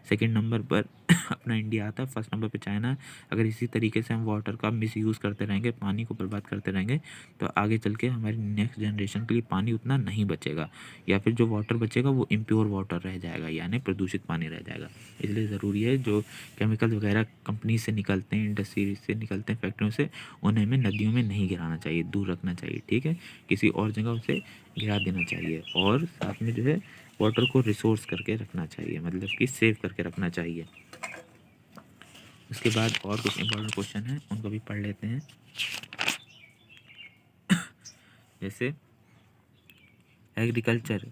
Speaker 1: सेकेंड नंबर पर अपना इंडिया आता है, फर्स्ट नंबर पर चाइना। अगर इसी तरीके से हम वाटर का मिस यूज़ करते रहेंगे, पानी को बर्बाद करते रहेंगे, तो आगे चल के हमारी नेक्स्ट जनरेशन के लिए पानी उतना नहीं बचेगा, या फिर जो वाटर बचेगा वो इम्प्योर वाटर रह जाएगा, यानी प्रदूषित पानी रह जाएगा। इसलिए ज़रूरी है जो केमिकल वगैरह कंपनी से निकलते हैं, इंडस्ट्री से निकलते हैं, फैक्ट्रियों से, उन्हें हमें नदियों में नहीं गिराना चाहिए, दूर रखना चाहिए। ठीक है, किसी और जगह उसे गिरा देना चाहिए, और साथ में जो है वाटर को रिसोर्स करके रखना चाहिए, मतलब कि सेव करके रखना चाहिए। उसके बाद और कुछ इंपॉर्टेंट क्वेश्चन हैं, उनको भी पढ़ लेते हैं। जैसे agriculture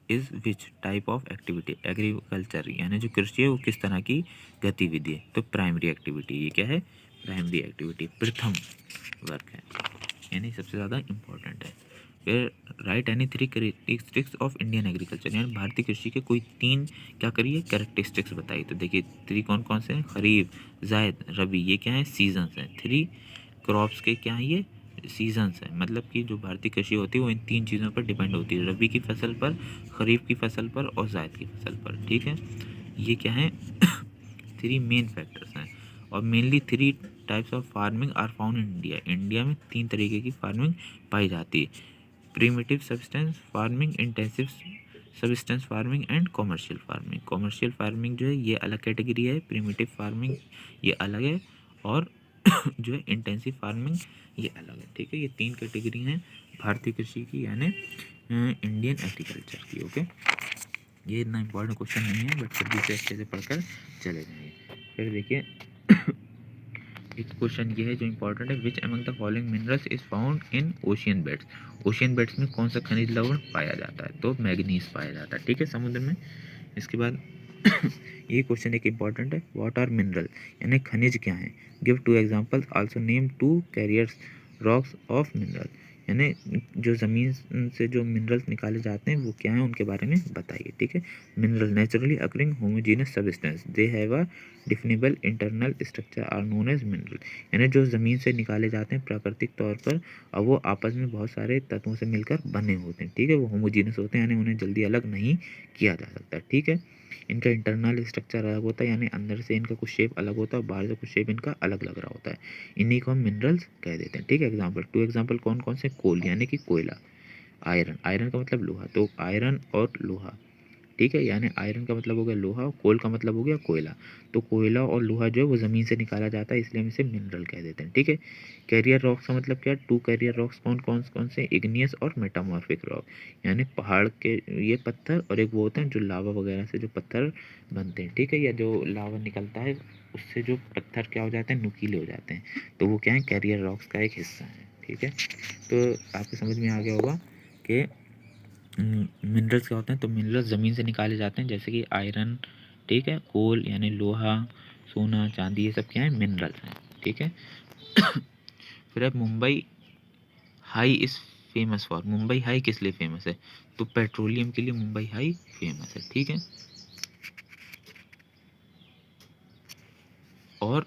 Speaker 1: is which type of activity, agriculture यानी जो कृषि है वो किस तरह की गतिविधि है, तो प्राइमरी एक्टिविटी, ये क्या है, प्राइमरी एक्टिविटी, प्रथम वर्क है, यानी सबसे ज़्यादा इम्पोर्टेंट है। फिर right any 3 characteristics of Indian agriculture, यानी भारतीय कृषि के कोई 3 क्या करिए कैरेक्टरिस्टिक्स बताइए। तो देखिए 3 कौन कौन से हैं, खरीफ, जायद, रबी, ये क्या है, सीजन्स हैं। 3 क्रॉप्स के क्या हैं, ये सीजन्स हैं, मतलब कि जो भारतीय कृषि होती है वो इन 3 चीज़ों पर डिपेंड होती है, रबी की फसल पर, खरीफ की फसल पर और जायद की फसल पर। ठीक है, ये क्या है 3 मेन फैक्टर्स हैं, और mainly 3 types of farming are found in India, India में 3 तरीके की फार्मिंग पाई जाती है, primitive substance farming, intensive substance farming and commercial farming. Commercial farming जो है ये अलग कैटेगरी है, प्रिमिटिव फार्मिंग ये अलग है, और जो है इंटेंसिव फार्मिंग ये अलग है। ठीक है, ये 3 कैटेगरी हैं भारतीय कृषि की, यानी इंडियन एग्रीकल्चर की। ओके, ये इतना इंपॉर्टेंट क्वेश्चन नहीं है, बट फिर भी इसे अच्छे से पढ़कर चले जाइए। फिर देखिए एक क्वेश्चन ये है जो इंपॉर्टेंट है, which among the following minerals is found in ocean beds. Ocean beds में कौन सा खनिज लवण पाया जाता है? तो मैग्नीज पाया जाता है, ठीक है, समुद्र में। इसके बाद ये क्वेश्चन एक इंपॉर्टेंट है, व्हाट आर मिनरल, यानी खनिज क्या है। Give two example, also name two carriers rocks of mineral, यानी जो ज़मीन से जो मिनरल्स निकाले जाते हैं वो क्या है, उनके बारे में बताइए, ठीक है। Mineral naturally occurring homogeneous substance, they have a definable internal structure are known as mineral, यानी जो ज़मीन से निकाले जाते हैं प्राकृतिक तौर पर, और वो आपस में बहुत सारे तत्वों से मिलकर बने होते हैं, ठीक है, वो होमोजीनियस होते हैं, यानी उन्हें जल्दी अलग नहीं किया जा सकता, ठीक है। इनका इंटरनल स्ट्रक्चर अलग होता है, यानी अंदर से इनका कुछ शेप अलग होता है और बाहर से कुछ शेप इनका अलग लग रहा होता है, इन्हीं को हम मिनरल्स कह देते हैं, ठीक है। एग्जाम्पल, टू एग्जाम्पल कौन कौन से, कोल यानी कि कोयला, आयरन, आयरन का मतलब लोहा, तो आयरन और लोहा, ठीक है, यानी आयरन का मतलब हो गया लोहा, कोल का मतलब हो गया कोयला, तो कोयला और लोहा जो है वो ज़मीन से निकाला जाता है, इसलिए हम इसे मिनरल कह देते हैं, ठीक है। कैरियर रॉक्स का मतलब क्या, टू कैरियर रॉक्स कौन कौन कौन से, इग्नियस और मेटामॉर्फिक रॉक, यानी पहाड़ के ये पत्थर, और एक वो होते हैं जो लावा वगैरह से जो पत्थर बनते हैं, ठीक है, या जो लावा निकलता है उससे जो पत्थर क्या हो जाते हैं, नुकीले हो जाते हैं, तो वो क्या है, कैरियर रॉक्स का एक हिस्सा है, ठीक है। तो आपको समझ में आ गया होगा कि मिनरल्स क्या होते हैं। तो मिनरल्स ज़मीन से निकाले जाते हैं, जैसे कि आयरन, ठीक है, कोल यानी लोहा, सोना, चांदी, ये सब क्या है, मिनरल्स हैं, ठीक है। फिर अब Mumbai high is famous for, Mumbai high किस लिए फेमस है? तो पेट्रोलियम के लिए मुंबई हाई फेमस है, ठीक है। और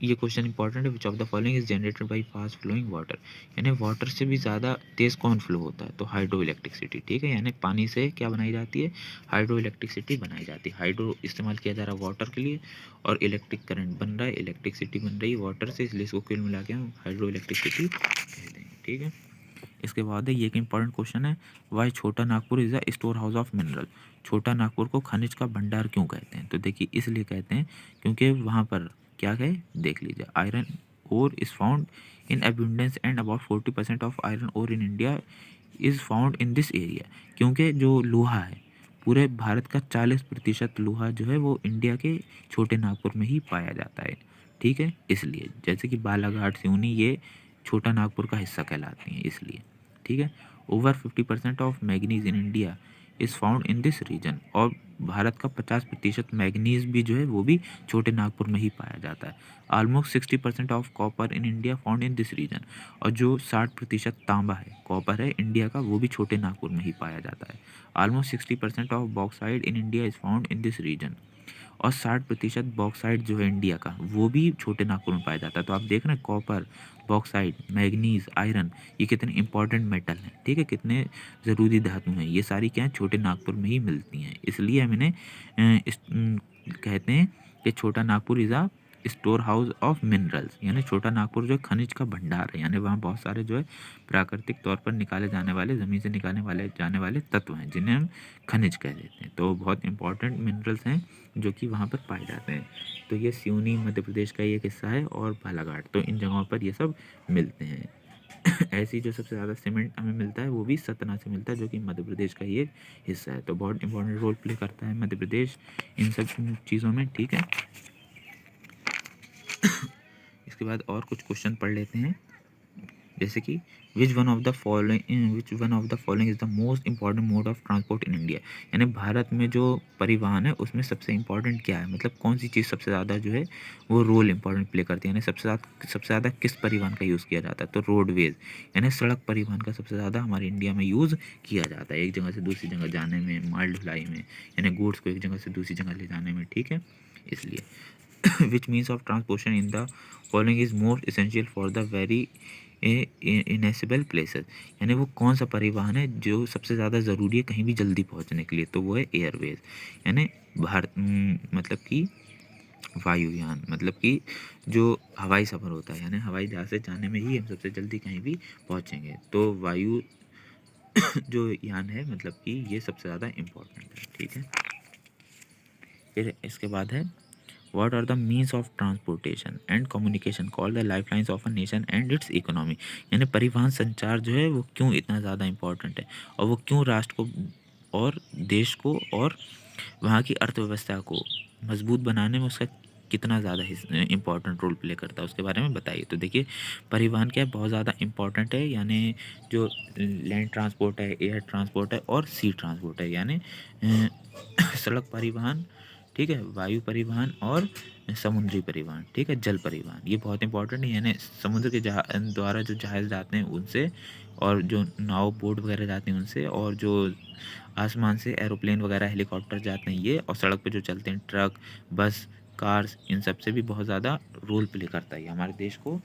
Speaker 1: ये क्वेश्चन इंपॉर्टेंट है, which of the following is generated by fast flowing water, यानी वाटर से भी ज़्यादा तेज़ कौन फ्लो होता है? तो हाइड्रो इलेक्ट्रिसिटी, ठीक है, यानी पानी से क्या बनाई जाती है, हाइड्रो इलेक्ट्रिसिटी बनाई जाती है। हाइड्रो इस्तेमाल किया जा रहा है वाटर के लिए, और इलेक्ट्रिक करंट बन रहा है, इलेक्ट्रिसिटी बन रही है वाटर से, इसलिए इसको कुल मिला के हम हाइड्रो इलेक्ट्रिसिटी कहते हैं, ठीक है। इसके बाद है, ये एक इंपॉर्टेंट क्वेश्चन है, वाई छोटा Nagpur is a store house of mineral, छोटा नागपुर को खनिज का भंडार क्यों कहते हैं? तो देखिए इसलिए कहते हैं क्योंकि वहाँ पर क्या है, देख लीजिए, iron ore is found in abundance and about 40% of iron ore in India is found in this area, क्योंकि जो लोहा है पूरे भारत का 40% लोहा जो है वो इंडिया के छोटे नागपुर में ही पाया जाता है, ठीक है, इसलिए जैसे कि बालाघाट, सिवनी, ये छोटा नागपुर का हिस्सा कहलाती हैं, इसलिए, ठीक है। Over 50% of manganese in India is found in this region, और भारत का 50% मैग्नीज भी जो है वो भी छोटे नागपुर में ही पाया जाता है। Almost 60% of copper in India found in this region, और जो 60% तांबा है, कॉपर है इंडिया का, वो भी छोटे नागपुर में ही पाया जाता है। Almost 60% of bauxite in India is found in this region, और 60% बॉक्साइट जो है इंडिया का वो भी छोटे नागपुर में पाया जाता है। तो आप देख रहे हैं कॉपर, बॉक्साइट, मैग्नीज, आयरन, ये कितने इंपॉर्टेंट मेटल हैं, ठीक है, कितने ज़रूरी धातु हैं, ये सारी क्या हैं, छोटे नागपुर में ही मिलती हैं, इसलिए हम इन्हें कहते हैं कि छोटा Nagpur is a store house of minerals, यानी छोटा नागपुर जो है खनिज का भंडार है, यानी वहाँ बहुत सारे जो है प्राकृतिक तौर पर निकाले जाने वाले, ज़मीन से निकालने वाले जाने वाले तत्व हैं, जिन्हें हम खनिज कह देते हैं। तो बहुत इंपॉर्टेंट मिनरल्स हैं जो कि वहाँ पर पाए जाते हैं। तो ये सिवनी मध्य प्रदेश का ही एक हिस्सा है, और बालाघाट, तो इन जगहों पर ये सब मिलते हैं। ऐसी जो सबसे ज़्यादा सीमेंट हमें मिलता है वो भी सतना से मिलता है, जो कि मध्य प्रदेश का ही एक हिस्सा है। तो बहुत इंपॉर्टेंट रोल प्ले करता है मध्य प्रदेश इन सब चीज़ों में, ठीक है। इसके बाद और कुछ क्वेश्चन पढ़ लेते हैं, जैसे कि which one of the following is the most important mode of transport in India, यानी भारत में जो परिवहन है उसमें सबसे इंपॉर्टेंट क्या है, मतलब कौन सी चीज़ सबसे ज़्यादा जो है वो रोल इंपॉर्टेंट प्ले करती है, यानी सबसे ज़्यादा किस परिवहन का यूज़ किया जाता है? तो रोडवेज, यानी सड़क परिवहन का सबसे ज़्यादा हमारे इंडिया में यूज़ किया जाता है, एक जगह से दूसरी जगह जाने में, माल ढुलाई में, यानी गुड्स को एक जगह से दूसरी जगह ले जाने में, ठीक है, इसलिए which means of transportation in the following is most essential for the very inaccessible places, यानी वो कौन सा परिवहन है जो सबसे ज़्यादा ज़रूरी है कहीं भी जल्दी पहुंचने के लिए? तो वो है एयरवेज, यानी भारत मतलब कि वायुयान, मतलब कि जो हवाई सफ़र होता है, यानी हवाई जहाज़ से जाने में ही हम सबसे जल्दी कहीं भी पहुंचेंगे, तो वायु जो यान है मतलब कि ये सबसे ज़्यादा इम्पोर्टेंट है, ठीक है। फिर इसके बाद है What are the means of transportation and communication called the lifelines of a nation and its economy? यानी परिवहन संचार जो है वो क्यों इतना ज़्यादा इम्पोर्टेंट है और वो क्यों राष्ट्र को और देश को और वहाँ की अर्थव्यवस्था को मजबूत बनाने में उसका कितना ज़्यादा इम्पोर्टेंट रोल प्ले करता है, उसके बारे में बताइए। तो देखिए, परिवहन क्या है, बहुत ज़्यादा इम्पोर्टेंट है। यानी जो लैंड ट्रांसपोर्ट है, एयर ट्रांसपोर्ट है और सी ट्रांसपोर्ट है, यानी सड़क परिवहन, ठीक है, वायु परिवहन और समुद्री परिवहन, ठीक है, जल परिवहन, ये बहुत इंपॉर्टेंट है। यानी समुद्र के द्वारा जो जहाज़ जाते हैं उनसे, और जो नाव बोट वगैरह जाते हैं उनसे, और जो आसमान से एरोप्लेन वगैरह हेलीकॉप्टर जाते हैं ये, और सड़क पे जो चलते हैं ट्रक, बस, कार्स, इन सब से भी बहुत ज़्यादा रोल प्ले करता है हमारे देश को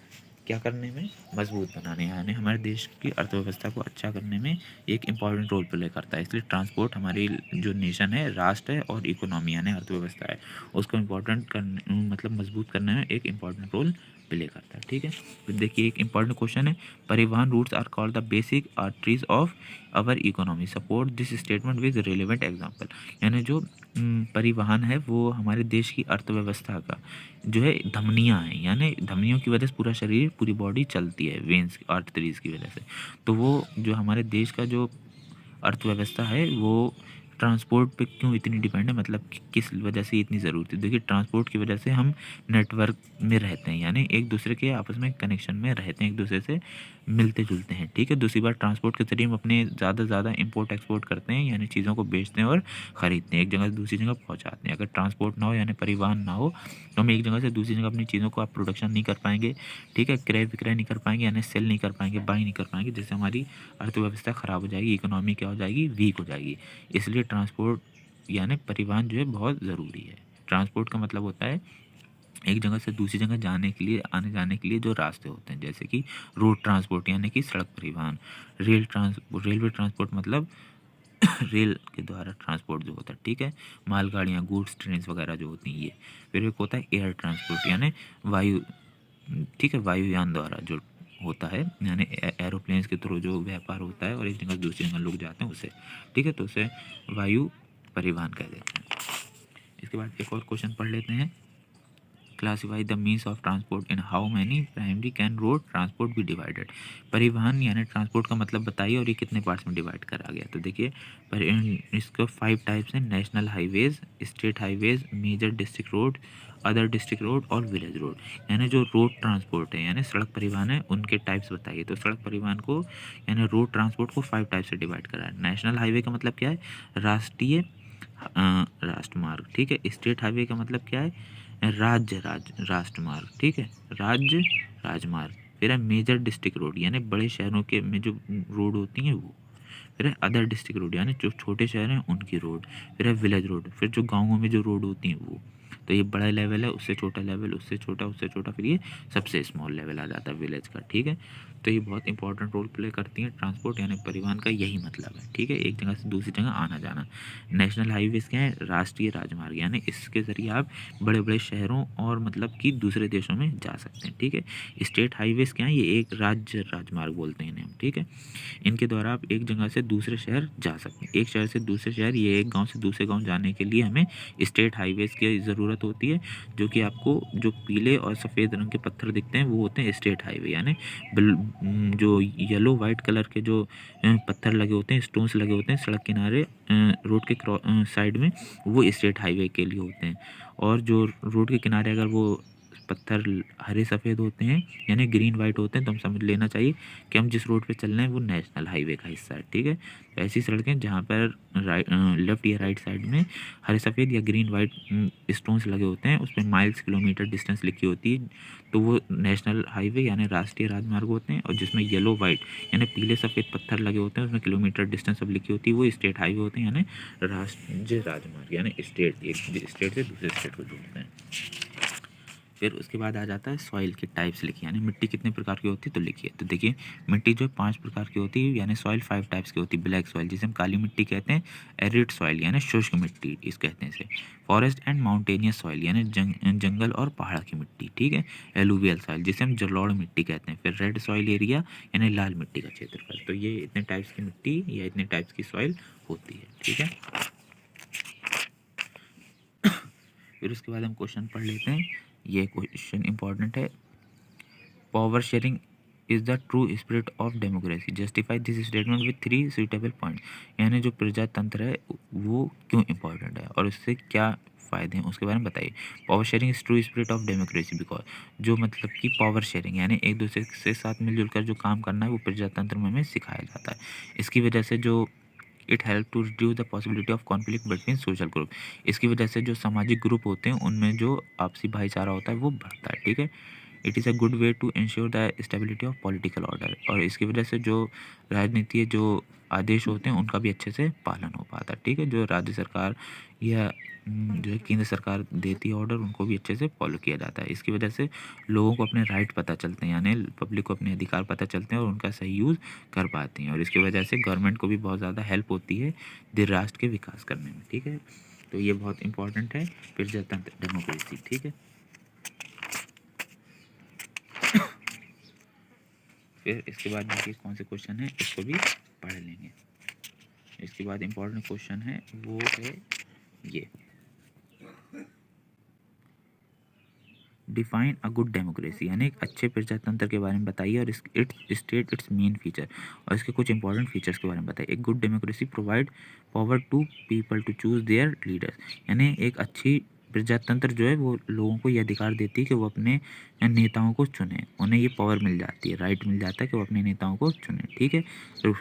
Speaker 1: क्या करने में, मजबूत बनाने, यानी हमारे देश की अर्थव्यवस्था को अच्छा करने में एक इम्पॉर्टेंट रोल प्ले करता है। इसलिए ट्रांसपोर्ट हमारी जो नेशन है, राष्ट्र है, और इकोनॉमी यानी अर्थव्यवस्था है, उसको इम्पोर्टेंट करने, मतलब मजबूत करने में एक इम्पॉर्टेंट रोल प्ले करता है। ठीक है, फिर देखिए एक इम्पॉर्टेंट क्वेश्चन है, परिवहन routes are called the basic arteries of our economy, support this statement with relevant example. यानी जो परिवहन है वो हमारे देश की अर्थव्यवस्था का जो है धमनियाँ हैं, यानी धमनियों की वजह से पूरा शरीर, पूरी बॉडी चलती है, वेन्स आर्टरीज की वजह से। तो वो जो हमारे देश का जो अर्थव्यवस्था है वो ट्रांसपोर्ट पे क्यों इतनी डिपेंड है, मतलब किस वजह से इतनी ज़रूरत है। देखिए, ट्रांसपोर्ट की वजह से हम नेटवर्क में रहते हैं, यानी एक दूसरे के आपस में कनेक्शन में रहते हैं, एक दूसरे से मिलते जुलते हैं। ठीक है, दूसरी बात, ट्रांसपोर्ट के ज़रिए हम अपने ज़्यादा से ज़्यादा इम्पोर्ट एक्सपोर्ट करते हैं, यानी चीज़ों को बेचते हैं और ख़रीदते हैं, एक जगह से दूसरी जगह पहुँचाते हैं। अगर ट्रांसपोर्ट ना हो, यानी परिवहन ना हो, तो हम एक जगह से दूसरी जगह अपनी चीज़ों को आप प्रोडक्शन नहीं कर पाएंगे, ठीक है, क्रय विक्रय नहीं कर पाएंगे, यानी सेल नहीं कर पाएंगे, बाई नहीं कर पाएंगे, जिससे हमारी अर्थव्यवस्था ख़राब हो जाएगी, इकोनॉमी क्या हो जाएगी, वीक हो जाएगी। इसलिए ट्रांसपोर्ट यानी परिवहन जो है बहुत ज़रूरी है। ट्रांसपोर्ट का मतलब होता है एक जगह से दूसरी जगह जाने के लिए, आने जाने के लिए जो रास्ते होते हैं, जैसे कि रोड ट्रांसपोर्ट यानी कि सड़क परिवहन, रेलवे ट्रांसपोर्ट मतलब रेल के द्वारा ट्रांसपोर्ट जो होता है, ठीक है, मालगाड़ियाँ, गुड्स ट्रेन वगैरह जो होती हैं ये। फिर एक होता है एयर ट्रांसपोर्ट, यानी वायु, ठीक है, वायुयान द्वारा जो होता है, यानी एरोप्लेन्स के थ्रू जो व्यापार होता है और एक जगह से दूसरी जगह लोग जाते हैं उसे, ठीक है, तो उसे वायु परिवहन कह देते हैं। इसके बाद एक और क्वेश्चन पढ़ लेते हैं, classify the means of transport in how many primary can road transport be divided. परिवहन यानी ट्रांसपोर्ट का मतलब बताइए और ये कितने पार्ट्स में डिवाइड करा गया। तो देखिए, पर इसको 5 टाइप्स हैं, national highways, state highways, major district road, other district road और विलेज रोड। यानी जो रोड ट्रांसपोर्ट है, यानी सड़क परिवहन है, उनके टाइप्स बताइए। तो सड़क परिवहन को यानी रोड ट्रांसपोर्ट को 5 टाइप से डिवाइड करा है। नेशनल हाईवे का मतलब क्या है, राष्ट्रीय राष्ट्रमार्ग, ठीक है। स्टेट हाईवे का मतलब क्या है, राष्ट्रमार्ग, ठीक है, राज्य राजमार्ग। फिर है मेजर डिस्ट्रिक्ट रोड, यानी बड़े शहरों के में जो रोड होती हैं वो। फिर है अदर डिस्ट्रिक्ट रोड, यानी जो छोटे शहर हैं उनकी रोड। फिर है विलेज रोड, फिर जो गाँवों में जो रोड होती हैं वो। तो ये बड़ा लेवल है, उससे छोटा लेवल, उससे छोटा, उससे छोटा, फिर ये सबसे स्मॉल लेवल आ जाता है विलेज का, ठीक है। तो ये बहुत इंपॉर्टेंट रोल प्ले करती हैं ट्रांसपोर्ट, यानी परिवहन का यही मतलब है, ठीक है, एक जगह से दूसरी जगह आना जाना। नेशनल हाईवेज क्या है, राष्ट्रीय राजमार्ग, यानी इसके ज़रिए आप बड़े बड़े शहरों और मतलब कि दूसरे देशों में जा सकते हैं, ठीक है। स्टेट हाईवेज क्या है, ये एक राज्य राजमार्ग बोलते हैं इन्हें हम, ठीक है। इनके द्वारा आप एक जगह से दूसरे शहर जा सकते हैं, एक शहर से दूसरे शहर, ये एक गांव से दूसरे गांव जाने के लिए हमें स्टेट हाईवेज की ज़रूरत होती है, जो कि आपको जो पीले और सफ़ेद रंग के पत्थर दिखते हैं वो होते हैं स्टेट हाईवे, यानी जो येलो वाइट कलर के जो पत्थर लगे होते हैं, स्टोन्स लगे होते हैं सड़क किनारे, रोड के साइड में, वो स्टेट हाईवे के लिए होते हैं। और जो रोड के किनारे अगर वो पत्थर हरे सफ़ेद होते हैं, यानी ग्रीन वाइट होते हैं, तो हम समझ लेना चाहिए कि हम जिस रोड पे चल रहे हैं वो नेशनल हाईवे का हिस्सा है, ठीक है। तो ऐसी सड़कें जहाँ पर लेफ़्ट या राइट साइड में हरे सफ़ेद या ग्रीन वाइट स्टोन्स लगे होते हैं, उस पर माइल्स किलोमीटर डिस्टेंस लिखी होती है, तो वो नेशनल हाईवे यानी राष्ट्रीय राजमार्ग होते हैं। और जिसमें येलो वाइट यानी पीले सफ़ेद पत्थर लगे होते हैं, उसमें किलोमीटर डिस्टेंस सब लिखी होती है, वो स्टेट हाईवे होते हैं, यानी राज्य राजमार्ग, यानी स्टेट, एक स्टेट से दूसरे स्टेट को जोड़ते हैं। फिर उसके बाद आ जाता है सॉइल के टाइप्स लिखिए, यानी मिट्टी कितने प्रकार की होती है तो लिखिए। तो देखिए, मिट्टी जो है 5 प्रकार की होती है, यानी सॉइल 5 टाइप्स की होती है। ब्लैक सॉइल जिसे हम काली मिट्टी कहते हैं, एरिड सॉइल यानी शुष्क मिट्टी इस कहते हैं इसे, फॉरेस्ट एंड माउंटेनियस सॉइल यानी जंगल और पहाड़ की मिट्टी, ठीक है। एलुवियल सॉइल जिसे हम जलोढ़ मिट्टी कहते हैं। फिर रेड सॉइल एरिया यानी लाल मिट्टी का क्षेत्रफल। तो ये इतने टाइप्स की मिट्टी या इतने टाइप्स की सॉइल होती है, ठीक है। फिर उसके बाद हम क्वेश्चन पढ़ लेते हैं। ये क्वेश्चन इंपॉर्टेंट है। Power sharing is the true spirit of democracy, justify this statement with 3 suitable point. यानी जो प्रजातंत्र है वो क्यों इंपॉर्टेंट है और उससे क्या फ़ायदे हैं उसके बारे में बताइए। Power sharing is true spirit of democracy because, जो मतलब कि पावर शेयरिंग यानी एक दूसरे से साथ मिलजुल कर जो काम करना है वो प्रजातंत्र में हमें सिखाया जाता है। इसकी वजह से जो it help to reduce the possibility of conflict between social group. इसकी वजह से जो सामाजिक ग्रुप होते हैं उनमें जो आपसी भाईचारा होता है वो बढ़ता है। ठीक है। It is a good way to ensure the stability of political order, और इसकी वजह से जो राजनीति जो आदेश होते हैं उनका भी अच्छे से पालन हो पाता है। ठीक है। जो राज्य सरकार या जो है केंद्र सरकार देती है ऑर्डर उनको भी अच्छे से फॉलो किया जाता है। इसकी वजह से लोगों को अपने राइट पता चलते हैं, यानी पब्लिक को अपने अधिकार पता चलते हैं और उनका सही यूज़ कर पाती हैं, और इसकी वजह से गवर्नमेंट को भी बहुत ज़्यादा हेल्प होती है राष्ट्र के विकास करने में। ठीक है। तो ये बहुत इंपॉर्टेंट है प्रजातंत्र डेमोक्रेसी। ठीक है। फिर इसके बाद देखिए कौन से क्वेश्चन है इसको भी पढ़ लेंगे। इसके बाद इम्पोर्टेंट क्वेश्चन है वो है ये, डिफाइन अ गुड डेमोक्रेसी, यानी एक अच्छे प्रजातंत्र के बारे में बताइए और it's state it's main feature, और इसके कुछ इंपॉर्टेंट फीचर्स के बारे में बताइए। एक good democracy provide power to people to choose their leaders, यानी एक अच्छी प्रजातंत्र जो है वो लोगों को ये अधिकार देती है कि वो अपने नेताओं को चुने, उन्हें ये पावर मिल जाती है, राइट मिल जाता है कि वो अपने नेताओं को चुने। ठीक है।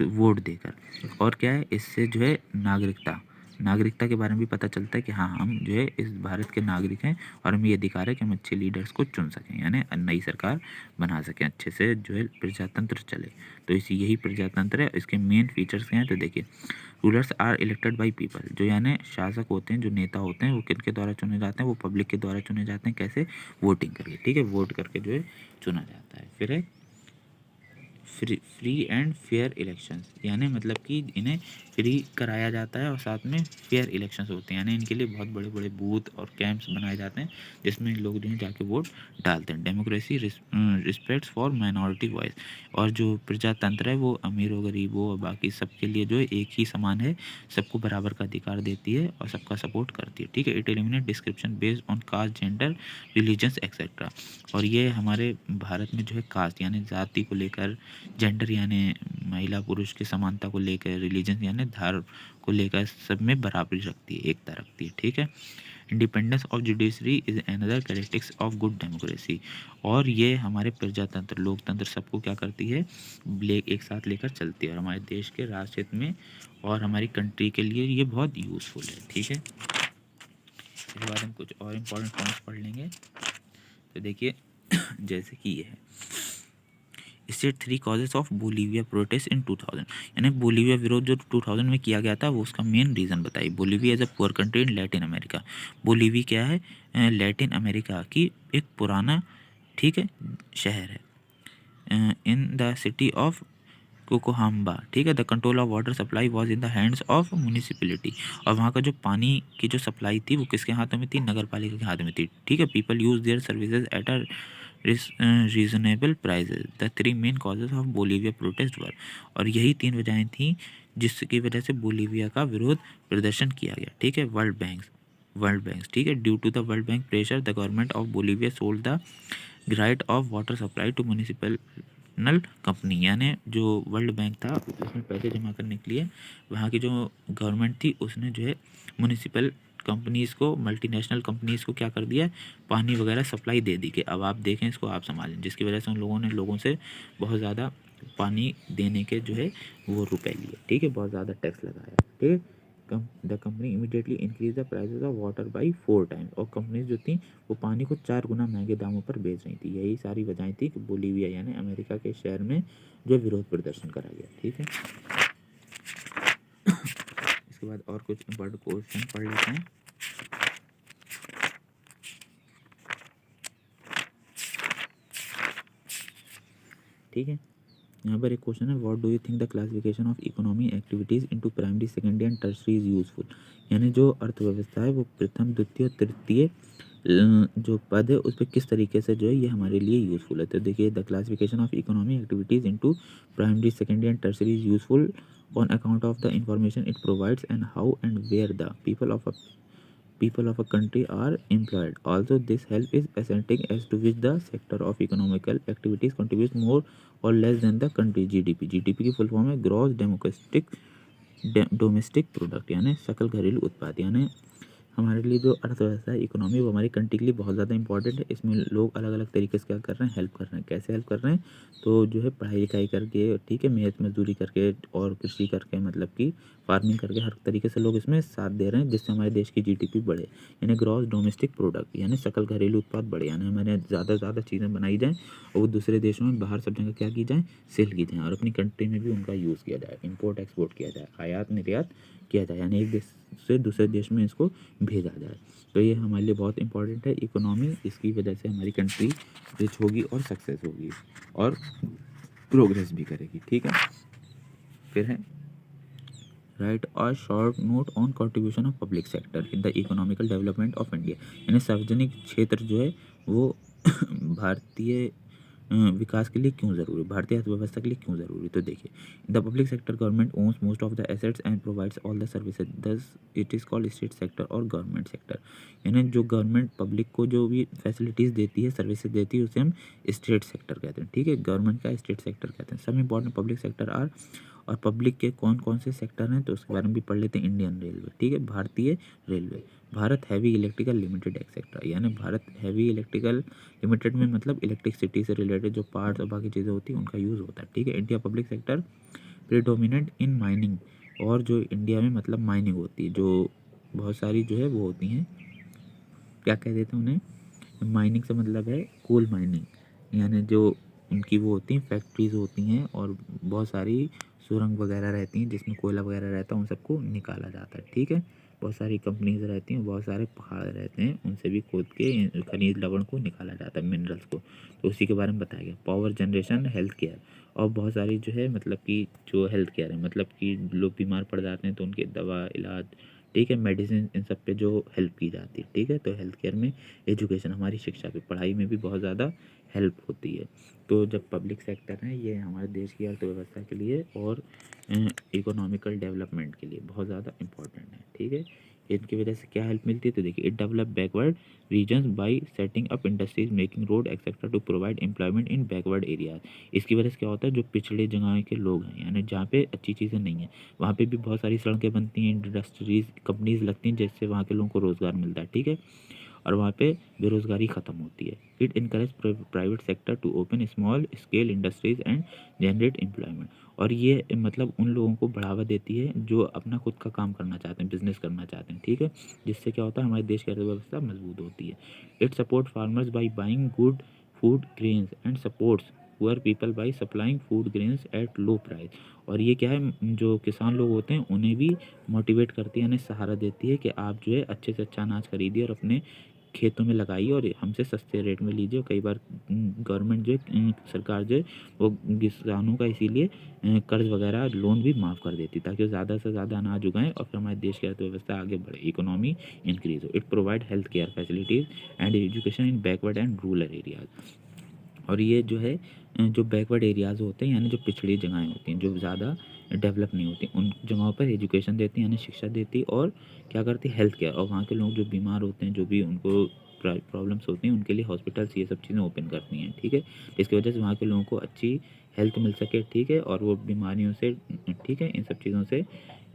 Speaker 1: वोट देकर। और क्या है इससे जो है नागरिकता के बारे में भी पता चलता है कि हाँ हम जो है इस भारत के नागरिक हैं और हमें ये अधिकार है कि हम अच्छे लीडर्स को चुन सकें, यानी नई सरकार बना सकें, अच्छे से जो है प्रजातंत्र चले। तो इसी यही प्रजातंत्र है। इसके मेन फीचर्स क्या हैं तो देखिए, rulers are elected by people, जो यानी शासक होते हैं, जो नेता होते हैं वो किनके द्वारा चुने जाते हैं, वो पब्लिक के द्वारा चुने जाते हैं। कैसे? वोटिंग करके। ठीक है। वोट करके जो है चुना जाता है। फिर है फ्री एंड फेयर इलेक्शंस, यानी मतलब कि इन्हें फ्री कराया जाता है और साथ में फेयर इलेक्शंस होते हैं, यानी इनके लिए बहुत बड़े बड़े बूथ और कैंप्स बनाए जाते हैं जिसमें लोग जो है जाके वोट डालते हैं। Democracy respects for minority voice, और जो प्रजातंत्र है वो अमीरों गरीबों और बाकी सबके लिए जो है एक ही समान है, सबको बराबर का अधिकार देती है और सबका सपोर्ट करती है। ठीक है। It eliminate description based on caste, gender, religions etcetera, और ये हमारे भारत में जो है कास्ट यानी जाति को लेकर, जेंडर यानी महिला पुरुष की समानता को लेकर, रिलीजन यानी धर्म को लेकर सब में बराबरी रखती है, एकता रखती है। ठीक है। Independence of judiciary is another characteristics of good democracy, और ये हमारे प्रजातंत्र लोकतंत्र सबको क्या करती है, एक साथ लेकर चलती है, और हमारे देश के राष्ट्र हित में और हमारी कंट्री के लिए ये बहुत यूज़फुल है। ठीक है। इसके बाद हम कुछ और इम्पोर्टेंट पॉइंट्स पढ़ लेंगे। तो देखिए जैसे कि ये है, state 3 causes of Bolivia protest in 2000, यानी बोलीविया विरोध जो 2000 में किया गया था वो उसका मेन रीज़न बताइए। Bolivia as a poor country in Latin America, Bolivia क्या है, लैटिन अमेरिका की एक पुराना, ठीक है, शहर है। इन द सिटी ऑफ कोकोहाम्बा, ठीक है, the control of water supply was in the hands of municipality, और वहाँ का जो पानी की जो सप्लाई थी वो किसके हाथों में थी, नगर पालिका के हाथों में थी। ठीक है। People use their services at a reasonable prices, the 3 main causes of Bolivia protest were, और यही 3 वजहें थी जिसकी वजह से बोलीविया का विरोध प्रदर्शन किया गया। ठीक है। वर्ल्ड बैंक, ठीक है, due to the world bank pressure the government of Bolivia sold the right of water supply to municipal null company, यानी जो वर्ल्ड बैंक था उसमें पैसे जमा करने के लिए वहाँ की जो गवर्नमेंट थी उसने जो है म्यूनिसिपल कंपनीज़ को, मल्टीनेशनल कंपनीज़ को क्या कर दिया, पानी वगैरह सप्लाई दे दी कि अब आप देखें इसको, आप संभालें, जिसकी वजह से उन लोगों ने लोगों से बहुत ज़्यादा पानी देने के जो है वो रुपए लिए। ठीक है। बहुत ज़्यादा टैक्स लगाया। ठीक है। The company immediately increase the prices of water by 4 times, और कंपनीज जो थी वो पानी को 4 गुना महंगे दामों पर बेच रही थी। यही सारी वजहें थी कि बोलीविया यानी अमेरिका के शहर में जो विरोध प्रदर्शन करा गया। ठीक है। इसके बाद और कुछ इम्पोर्टेंट क्वेश्चन पढ़ लेते हैं। ठीक है। यहाँ पर एक क्वेश्चन है, what do you think the classification of economy activities into primary, secondary and tertiary is useful, यानी जो अर्थव्यवस्था है वो प्रथम, द्वितीय, तृतीय जो पद है उस पर किस तरीके से जो है ये हमारे लिए यूज़फुल है। तो देखिए, the classification of economy activities into primary, secondary and tertiary is useful on account of the information it provides and how and where the people of people of a country are employed. Also, this help is essential as to which the sector of economical activities contributes more or less than the country GDP. GDP की full form है gross domestic product, यानी सकल घरेलू उत्पाद। यानी हमारे लिए जो अर्थव्यवस्था है, इकोनॉमी, वो हमारी कंट्री के लिए बहुत ज़्यादा इंपॉर्टेंट है। इसमें लोग अलग अलग तरीके से क्या कर रहे हैं, हेल्प कर रहे हैं। कैसे हेल्प कर रहे हैं, तो जो है पढ़ाई लिखाई करके, ठीक है, मेहनत मजदूरी करके और कृषि करके, मतलब कि फार्मिंग करके, हर तरीके से लोग इसमें साथ दे रहे हैं, जिससे हमारे देश की जीडीपी बढ़े, यानी ग्रॉस डोमेस्टिक प्रोडक्ट, यानी सकल घरेलू उत्पाद बढ़े, यानी हमारे ज़्यादा से ज़्यादा चीज़ें बनाई जाएँ और वो दूसरे देशों में, बाहर सब जगह क्या की जाए, सेल की जाए, और अपनी कंट्री में भी उनका यूज़ किया जाए, इम्पोर्ट एक्सपोर्ट किया जाए, आयात निर्यात किया जाए, यानी एक देश से दूसरे देश में इसको भेजा जाए। तो ये हमारे लिए बहुत इंपॉर्टेंट है इकोनॉमी। इसकी वजह से हमारी कंट्री रिच होगी और सक्सेस होगी और प्रोग्रेस भी करेगी, ठीक है। फिर है right a short note on contribution of public sector in the economical development of India, यानी सार्वजनिक क्षेत्र जो है वो भारतीय विकास के लिए क्यों ज़रूरी है, भारतीय अर्थव्यवस्था के लिए क्यों ज़रूरी है। तो देखिए, the public sector government owns most of the assets and provides all the services, thus it is called state sector और गवर्नमेंट सेक्टर। यानी जो गवर्नमेंट पब्लिक को जो भी फैसिलिटीज़ देती है, सर्विसेज देती है, उसे हम स्टेट सेक्टर कहते हैं, ठीक है। गवर्नमेंट का स्टेट सेक्टर कहते हैं। सब इंपॉर्टेंट पब्लिक सेक्टर आर, और पब्लिक के कौन कौन से सेक्टर हैं, तो उसके बारे में भी पढ़ लेते हैं। इंडियन रेलवे, ठीक है, भारतीय railway, Bharat heavy electrical limited etcetera, यानी भारत हैवी इलेक्ट्रिकल लिमिटेड में मतलब इलेक्ट्रिसिटी से रिलेटेड जो पार्ट्स और बाकी चीज़ें होती हैं उनका यूज़ होता है, ठीक है। India public sector predominant in mining, और जो इंडिया में मतलब माइनिंग होती है, जो बहुत सारी जो है वो होती हैं, क्या कह देते हैं उन्हें, माइनिंग से मतलब है कोल माइनिंग, यानी जो उनकी वो होती हैं फैक्ट्रीज होती हैं और बहुत सारी सुरंग वगैरह रहती हैं जिसमें कोयला वगैरह रहता है, उन सबको निकाला जाता है, ठीक है। बहुत सारी कंपनीज रहती हैं, बहुत सारे पहाड़ रहते हैं, उनसे भी खोद के खनिज लवण को निकाला जाता है, मिनरल्स को। तो उसी के बारे में बताया गया। पावर जनरेशन, हेल्थ केयर, और बहुत सारी जो है मतलब कि जो हेल्थ केयर है, मतलब कि लोग बीमार पड़ जाते हैं तो उनके दवा इलाज, ठीक है, मेडिसिन, इन सब पे जो हेल्प की जाती है, ठीक है। तो हेल्थ केयर में, एजुकेशन, हमारी शिक्षा पे, पढ़ाई में भी बहुत ज़्यादा हेल्प होती है। तो जब पब्लिक सेक्टर है, ये हमारे देश की अर्थव्यवस्था के लिए और इकोनॉमिकल डेवलपमेंट के लिए बहुत ज़्यादा इम्पोर्टेंट है, ठीक है। इनकी वजह से क्या हेल्प मिलती है, तो देखिए, it develop backward regions by setting up industries, making road etcetera to provide employment in backward areas. इसकी वजह से क्या होता है, जो पिछड़े जगह के लोग हैं, यानी जहाँ पे अच्छी चीज़ें नहीं हैं, वहाँ पे भी बहुत सारी सड़कें बनती हैं, इंडस्ट्रीज, कंपनीज लगती हैं, जिससे वहाँ के लोगों को रोज़गार मिलता है, ठीक है, और वहाँ पे बेरोज़गारी ख़त्म होती है। It encourage private sector to open small scale industries and generate employment, और ये मतलब उन लोगों को बढ़ावा देती है जो अपना खुद का काम करना चाहते हैं, बिजनेस करना चाहते हैं, ठीक है, जिससे क्या होता है, हमारे देश की अर्थव्यवस्था मजबूत होती है। It support farmers by buying good food grains and supports poor people by supplying food grains at low price, और ये क्या है, जो किसान लोग होते हैं उन्हें भी मोटिवेट करती है, यानी सहारा देती है कि आप जो है अच्छे से अच्छा अनाज खरीदिए और अपने खेतों में लगाइए और हमसे सस्ते रेट में लीजिए। कई बार गवर्नमेंट जो है, सरकार जो है, वो किसानों का इसीलिए कर्ज वगैरह लोन भी माफ़ कर देती है, ताकि वो ज़्यादा से ज़्यादा अनाज उगाएं और फिर हमारे देश की अर्थव्यवस्था आगे बढ़े, इकोनॉमी इंक्रीज हो। It provide health care facilities and education in backward and rural areas, और ये जो है जो बैकवर्ड एरियाज़ होते हैं, यानी जो पिछड़ी जगहें होती हैं, जो ज़्यादा डेवलप नहीं होती, उन जगहों पर एजुकेशन देती है, यानी शिक्षा देती है, और क्या करती है, हेल्थ केयर, और वहाँ के लोग जो बीमार होते हैं, जो भी उनको प्रॉब्लम्स होती हैं, उनके लिए हॉस्पिटल्स ये सब चीज़ें ओपन करती हैं, ठीक है। इसकी वजह से वहाँ के लोगों को अच्छी हेल्थ मिल सके, ठीक है, और वो बीमारियों से, ठीक है, इन सब चीज़ों से,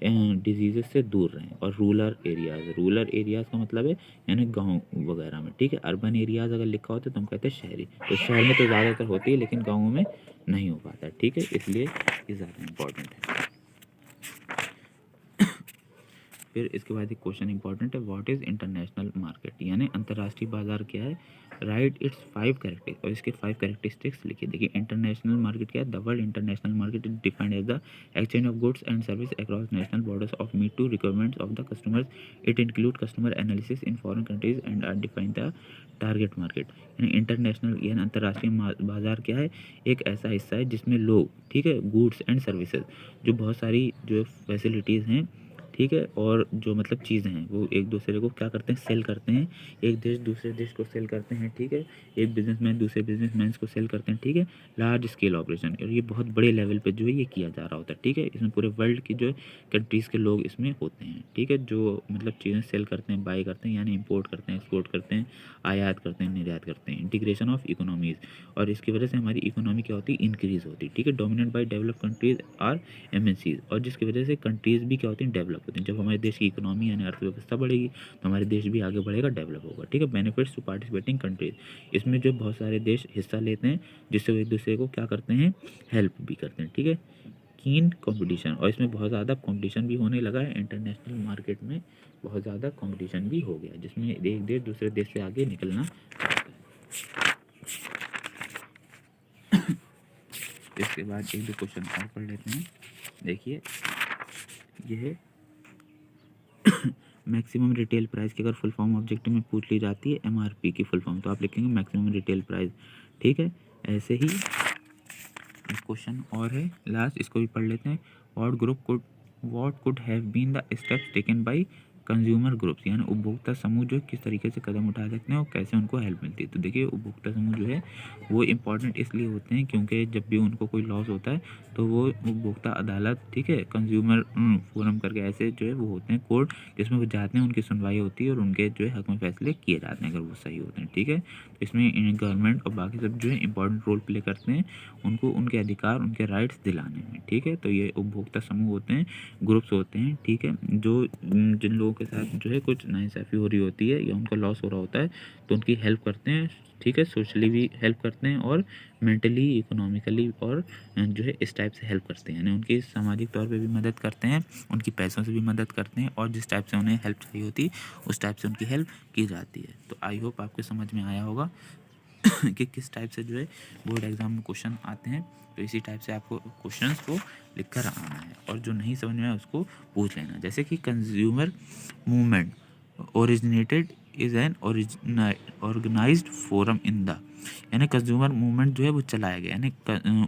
Speaker 1: डिजीज़ से दूर रहें। और रूरल एरियाज़ का मतलब है यानी गाँव वगैरह में, ठीक है। अर्बन एरियाज़ अगर लिखा होता है तो हम कहते हैं शहरी, तो शहर में तो ज़्यादातर होती है लेकिन गाँवों में नहीं हो पाता है, ठीक है, इसलिए ये ज़्यादा इम्पोर्टेंट है। फिर इसके बाद एक क्वेश्चन इंपॉर्टेंट है, व्हाट इज़ इंटरनेशनल मार्केट, यानी अंतर्राष्ट्रीय बाजार क्या है। राइट इट्स 5 कैरेक्टरिस्टिक्स, और इसके 5 कैरेक्टरिस्टिक्स लिखिए। देखिए, इंटरनेशनल मार्केट क्या है, the world international market is defined as the exchange of goods and service across national borders of meet to requirements of the customers. It include customer analysis in foreign countries and are define the target market. यानी international यानी अंतर्राष्ट्रीय बाजार क्या है, एक ऐसा हिस्सा है जिसमें लोग, ठीक है, गुड्स एंड सर्विसेज, जो बहुत सारी जो फैसिलिटीज़ हैं, ठीक है। और जो मतलब चीज़ें हैं वो एक दूसरे को क्या करते हैं, सेल करते हैं। एक देश दूसरे देश को सेल करते हैं, ठीक है। एक बिजनेसमैन दूसरे बिजनेसमैन को सेल करते हैं, ठीक है। लार्ज स्केल ऑपरेशन, और ये बहुत बड़े लेवल पे जो है ये किया जा रहा होता है, ठीक है। इसमें पूरे वर्ल्ड की जो है कंट्रीज़ के लोग इसमें होते हैं, ठीक है। जो मतलब चीज़ें सेल करते हैं, बाई करते हैं, यानी इम्पोर्ट करते हैं, एक्सपोर्ट करते हैं, आयात करते हैं, निर्यात करते हैं। इंटीग्रेशन ऑफ इकोनॉमीज़, और इसकी वजह से हमारी इकोनॉमी क्या होती है, इंक्रीज़ होती है, ठीक है। Dominate by develop countries are MNCs, और जिसकी वजह से कंट्रीज़ भी क्या होती हैं, डेवलप होती हैं। जब हमारे देश की इकोनॉमी यानी अर्थव्यवस्था बढ़ेगी तो हमारे देश भी आगे बढ़ेगा, डेवलप होगा, ठीक है। बेनिफिट्स टू पार्टिसिपेटिंग कंट्रीज, इसमें जो बहुत सारे देश हिस्सा लेते हैं जिससे वो एक दूसरे को क्या करते हैं, हेल्प भी करते हैं, ठीक है। कीन कंपटीशन, और इसमें बहुत ज़्यादा कंपटीशन भी होने लगा है इंटरनेशनल मार्केट में, बहुत ज़्यादा कंपटीशन भी हो गया जिसमें एक देश दूसरे देश से आगे निकलना चाहता है। इसके बाद एक दो क्वेश्चन और पढ़ लेते हैं। देखिए ये है मैक्सिमम रिटेल प्राइस की अगर फुल फॉर्म ऑब्जेक्टिव में पूछ ली जाती है एमआरपी की फुल फॉर्म, तो आप लिखेंगे मैक्सिमम रिटेल प्राइस, ठीक है। ऐसे ही एक क्वेश्चन और है लास्ट, इसको भी पढ़ लेते हैं। What could have been the steps taken by consumer groups, यानी उपभोक्ता समूह जो किस तरीके से कदम उठा सकते हैं और कैसे उनको हेल्प मिलती है। तो देखिए उपभोक्ता समूह जो है वो इम्पॉर्टेंट इसलिए होते हैं क्योंकि जब भी उनको कोई लॉस होता है तो वो उपभोक्ता अदालत, ठीक है, कंज्यूमर फोरम करके ऐसे जो है वो होते हैं कोर्ट, जिसमें वो जाते हैं, उनकी सुनवाई होती है और उनके जो है हक में फैसले किए जाते हैं अगर वो सही होते हैं, ठीक है। तो इसमें गवर्नमेंट और बाकी सब जो है इंपॉर्टेंट रोल प्ले करते हैं उनको उनके अधिकार, उनके राइट्स दिलाने में, ठीक है। तो ये उपभोक्ता समूह होते हैं, ग्रुप्स होते हैं, ठीक है, जो जिन लोगों के साथ जो है कुछ नाइंसाफ़ी हो रही होती है या उनका लॉस हो रहा होता है तो उनकी हेल्प करते हैं, ठीक है। सोशली भी हेल्प करते हैं और मेंटली, इकोनॉमिकली और जो है इस टाइप से हेल्प करते हैं, यानी उनकी सामाजिक तौर पे भी मदद करते हैं, उनकी पैसों से भी मदद करते हैं, और जिस टाइप से उन्हें हेल्प चाहिए होती है उस टाइप से उनकी हेल्प की जाती है। तो आई होप आपके समझ में आया होगा कि किस टाइप से जो है बोर्ड एग्जाम में क्वेश्चन आते हैं। तो इसी टाइप से आपको क्वेश्चंस को लिख कर आना है, और जो नहीं समझ में आया उसको पूछ लेना। जैसे कि consumer movement originated is an organized forum in the, यानी कंज्यूमर मूवमेंट जो है वो चलाया गया, यानी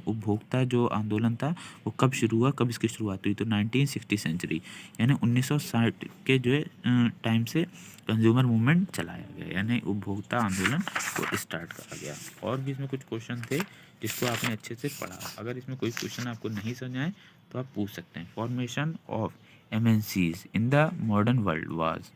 Speaker 1: उपभोक्ता जो आंदोलन था वो कब शुरू हुआ, कब इसकी शुरुआत हुई, तो 1960 सेंचुरी, यानी 1960 के जो है टाइम से कंज्यूमर मूवमेंट चलाया गया, यानी उपभोक्ता आंदोलन को स्टार्ट करा गया। और भी इसमें कुछ क्वेश्चन थे जिसको आपने अच्छे से पढ़ा। अगर इसमें कोई क्वेश्चन आपको नहीं समझ आए तो आप पूछ सकते हैं। Formation of MNCs in the modern world was,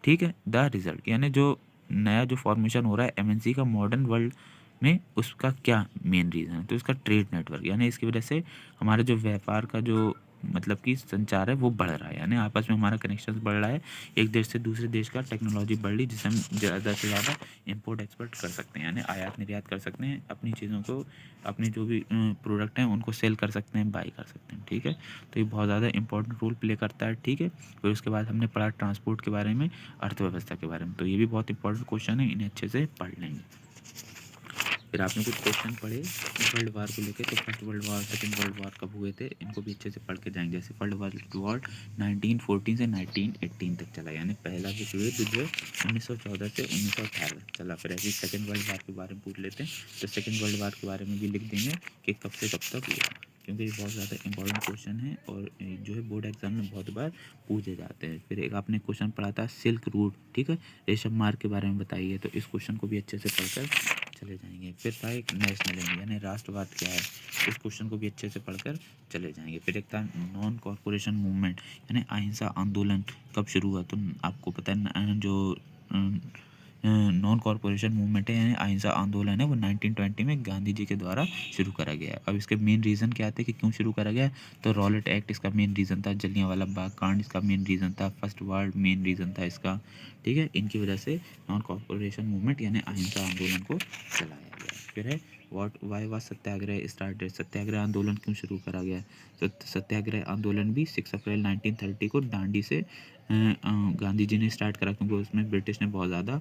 Speaker 1: ठीक है, द रिजल्ट, यानी जो नया जो फॉर्मेशन हो रहा है एमएनसी का मॉडर्न वर्ल्ड में, उसका क्या मेन रीज़न है, तो इसका ट्रेड नेटवर्क, यानी इसकी वजह से हमारा जो व्यापार का जो मतलब कि संचार है वो बढ़ रहा है, यानी आपस में हमारा कनेक्शन बढ़ रहा है, एक देश से दूसरे देश का टेक्नोलॉजी बढ़ रही जिससे हम ज़्यादा से ज़्यादा इंपोर्ट एक्सपोर्ट कर सकते हैं, यानी आयात निर्यात कर सकते हैं, अपनी चीज़ों को, अपनी जो भी प्रोडक्ट हैं उनको सेल कर सकते हैं, बाई कर सकते हैं, ठीक है। तो ये बहुत ज़्यादा इंपॉर्टेंट रोल प्ले करता है, ठीक है। फिर उसके बाद हमने पढ़ा ट्रांसपोर्ट के बारे में, अर्थव्यवस्था के बारे में, तो ये भी बहुत इंपॉर्टेंट क्वेश्चन है, इन्हें अच्छे से पढ़ लेंगे। फिर आपने कुछ क्वेश्चन पढ़े वर्ल्ड वार को लेके, तो first world war, second world war कब हुए थे, इनको भी अच्छे से पढ़ के जाएंगे। जैसे फर्स्ट वर्ल्ड वार 1914 से 1918 तक चला, यानी पहला विश्व युद्ध जो 1914 से 1918 चला। फिर ऐसे सेकंड वर्ल्ड वार के बारे में पूछ लेते हैं, तो सेकंड वर्ल्ड वार के बारे में भी लिख देंगे कि कब से कब तक हुआ, क्योंकि ये बहुत ज़्यादा इंपॉर्टेंट क्वेश्चन है और जो है बोर्ड एग्जाम में बहुत बार पूछे जाते हैं। फिर एक आपने क्वेश्चन पढ़ा था सिल्क रूट, ठीक है, रेशम मार्ग के बारे में बताइए, तो इस क्वेश्चन को भी अच्छे से पढ़कर चले जाएंगे। फिर था एक नेशनलिज्म, यानी राष्ट्रवाद क्या है, इस क्वेश्चन को भी अच्छे से पढ़कर चले जाएंगे। फिर एक था नॉन कॉरपोरेशन मूवमेंट, यानी अहिंसा आंदोलन कब शुरू हुआ, तो आपको पता है जो नॉन कॉरपोरेशन मूवमेंट है यानी अहिंसा आंदोलन है वो 1920 में गांधी जी के द्वारा शुरू करा गया है। अब इसके मेन रीज़न क्या थे कि क्यों शुरू करा गया, तो रॉलेट एक्ट इसका मेन रीज़न था, जलियांवाला बाग कांड इसका मेन रीज़न था, फर्स्ट वर्ल्ड मेन रीज़न था इसका, ठीक है। इनकी वजह से नॉन कॉरपोरेशन मूवमेंट यानी अहिंसा आंदोलन को चलाया गया। फिर है वाई वाज सत्याग्रह स्टार्टेड, सत्याग्रह आंदोलन क्यों शुरू करा गया, तो सत्याग्रह आंदोलन भी 6 अप्रैल 1930 को दांडी से गांधी जी ने स्टार्ट करा, क्योंकि उसमें ब्रिटिश ने बहुत ज़्यादा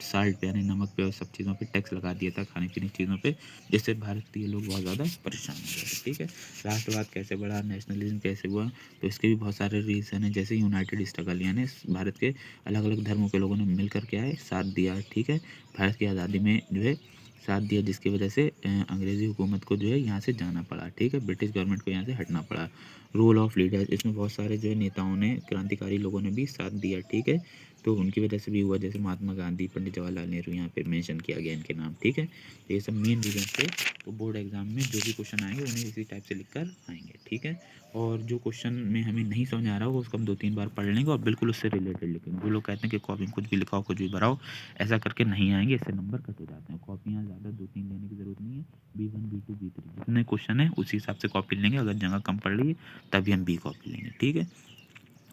Speaker 1: साल्ट पे यानी नमक पे और सब चीज़ों पे टैक्स लगा दिया था, खाने पीने की चीज़ों पे, जिससे भारतीय लोग बहुत ज़्यादा परेशान हो गए थे, ठीक है। राष्ट्रवाद कैसे बढ़ा, नेशनलिज्म कैसे हुआ, तो इसके भी बहुत सारे रीज़न हैं, जैसे यूनाइटेड स्ट्रगल, यानी भारत के अलग अलग धर्मों के लोगों ने मिलकर क्या है साथ दिया, ठीक है, भारत की आज़ादी में जो है साथ दिया, जिसकी वजह से अंग्रेज़ी हुकूमत को जो है यहाँ से जाना पड़ा, ठीक है? ब्रिटिश गवर्नमेंट को यहाँ से हटना पड़ा। रोल ऑफ लीडर, इसमें बहुत सारे जो है नेताओं ने, क्रांतिकारी लोगों ने भी साथ दिया, ठीक है? तो उनकी वजह से भी हुआ, जैसे महात्मा गांधी, पंडित जवाहरलाल नेहरू यहाँ पे मेंशन किया गया इनके नाम, ठीक है? तो ये सब मेन रीज़न थे। तो बोर्ड एग्ज़ाम में जो भी क्वेश्चन आएँगे उन्हें इसी टाइप से लिख कर आएँगे, ठीक है? और जो क्वेश्चन में हमें नहीं समझ आ रहा होगा उसको हम 2-3 बार पढ़ लेंगे और बिल्कुल उससे रिलेटेड लिखेंगे। जो लोग कहते हैं कि कॉपी में कुछ भी लिखाओ, कुछ भी भराओ, ऐसा करके नहीं आएँगे, इससे नंबर कट हो जाते हैं। कॉपियाँ ज़्यादा 2-3 लेने की ज़रूरत नहीं है। B1, B2, B3 जितने क्वेश्चन हैं उसी हिसाब से कॉपी लेंगे। अगर जगह कम पड़ रही है तभी हम B कॉपी लेंगे, ठीक है?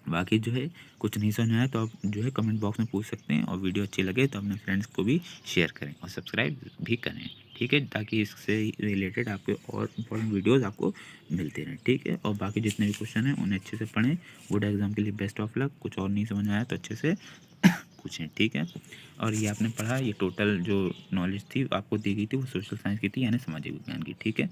Speaker 1: बाकी जो है कुछ नहीं समझ में आया तो आप जो है कमेंट बॉक्स में पूछ सकते हैं, और वीडियो अच्छी लगे तो अपने फ्रेंड्स को भी शेयर करें और सब्सक्राइब भी करें, ठीक है? ताकि इससे रिलेटेड आपके और इम्पोर्टेंट वीडियोस आपको मिलते रहें, ठीक है? और बाकी जितने भी क्वेश्चन हैं उन्हें अच्छे से पढ़ें। बोर्ड एग्ज़ाम के लिए बेस्ट ऑफ लक। कुछ और नहीं समझ में आया तो अच्छे से पूछें, ठीक है? और ये आपने पढ़ा, ये टोटल जो नॉलेज थी आपको दी गई थी वो सोशल साइंस की थी, यानी सामाजिक विज्ञान की, ठीक है?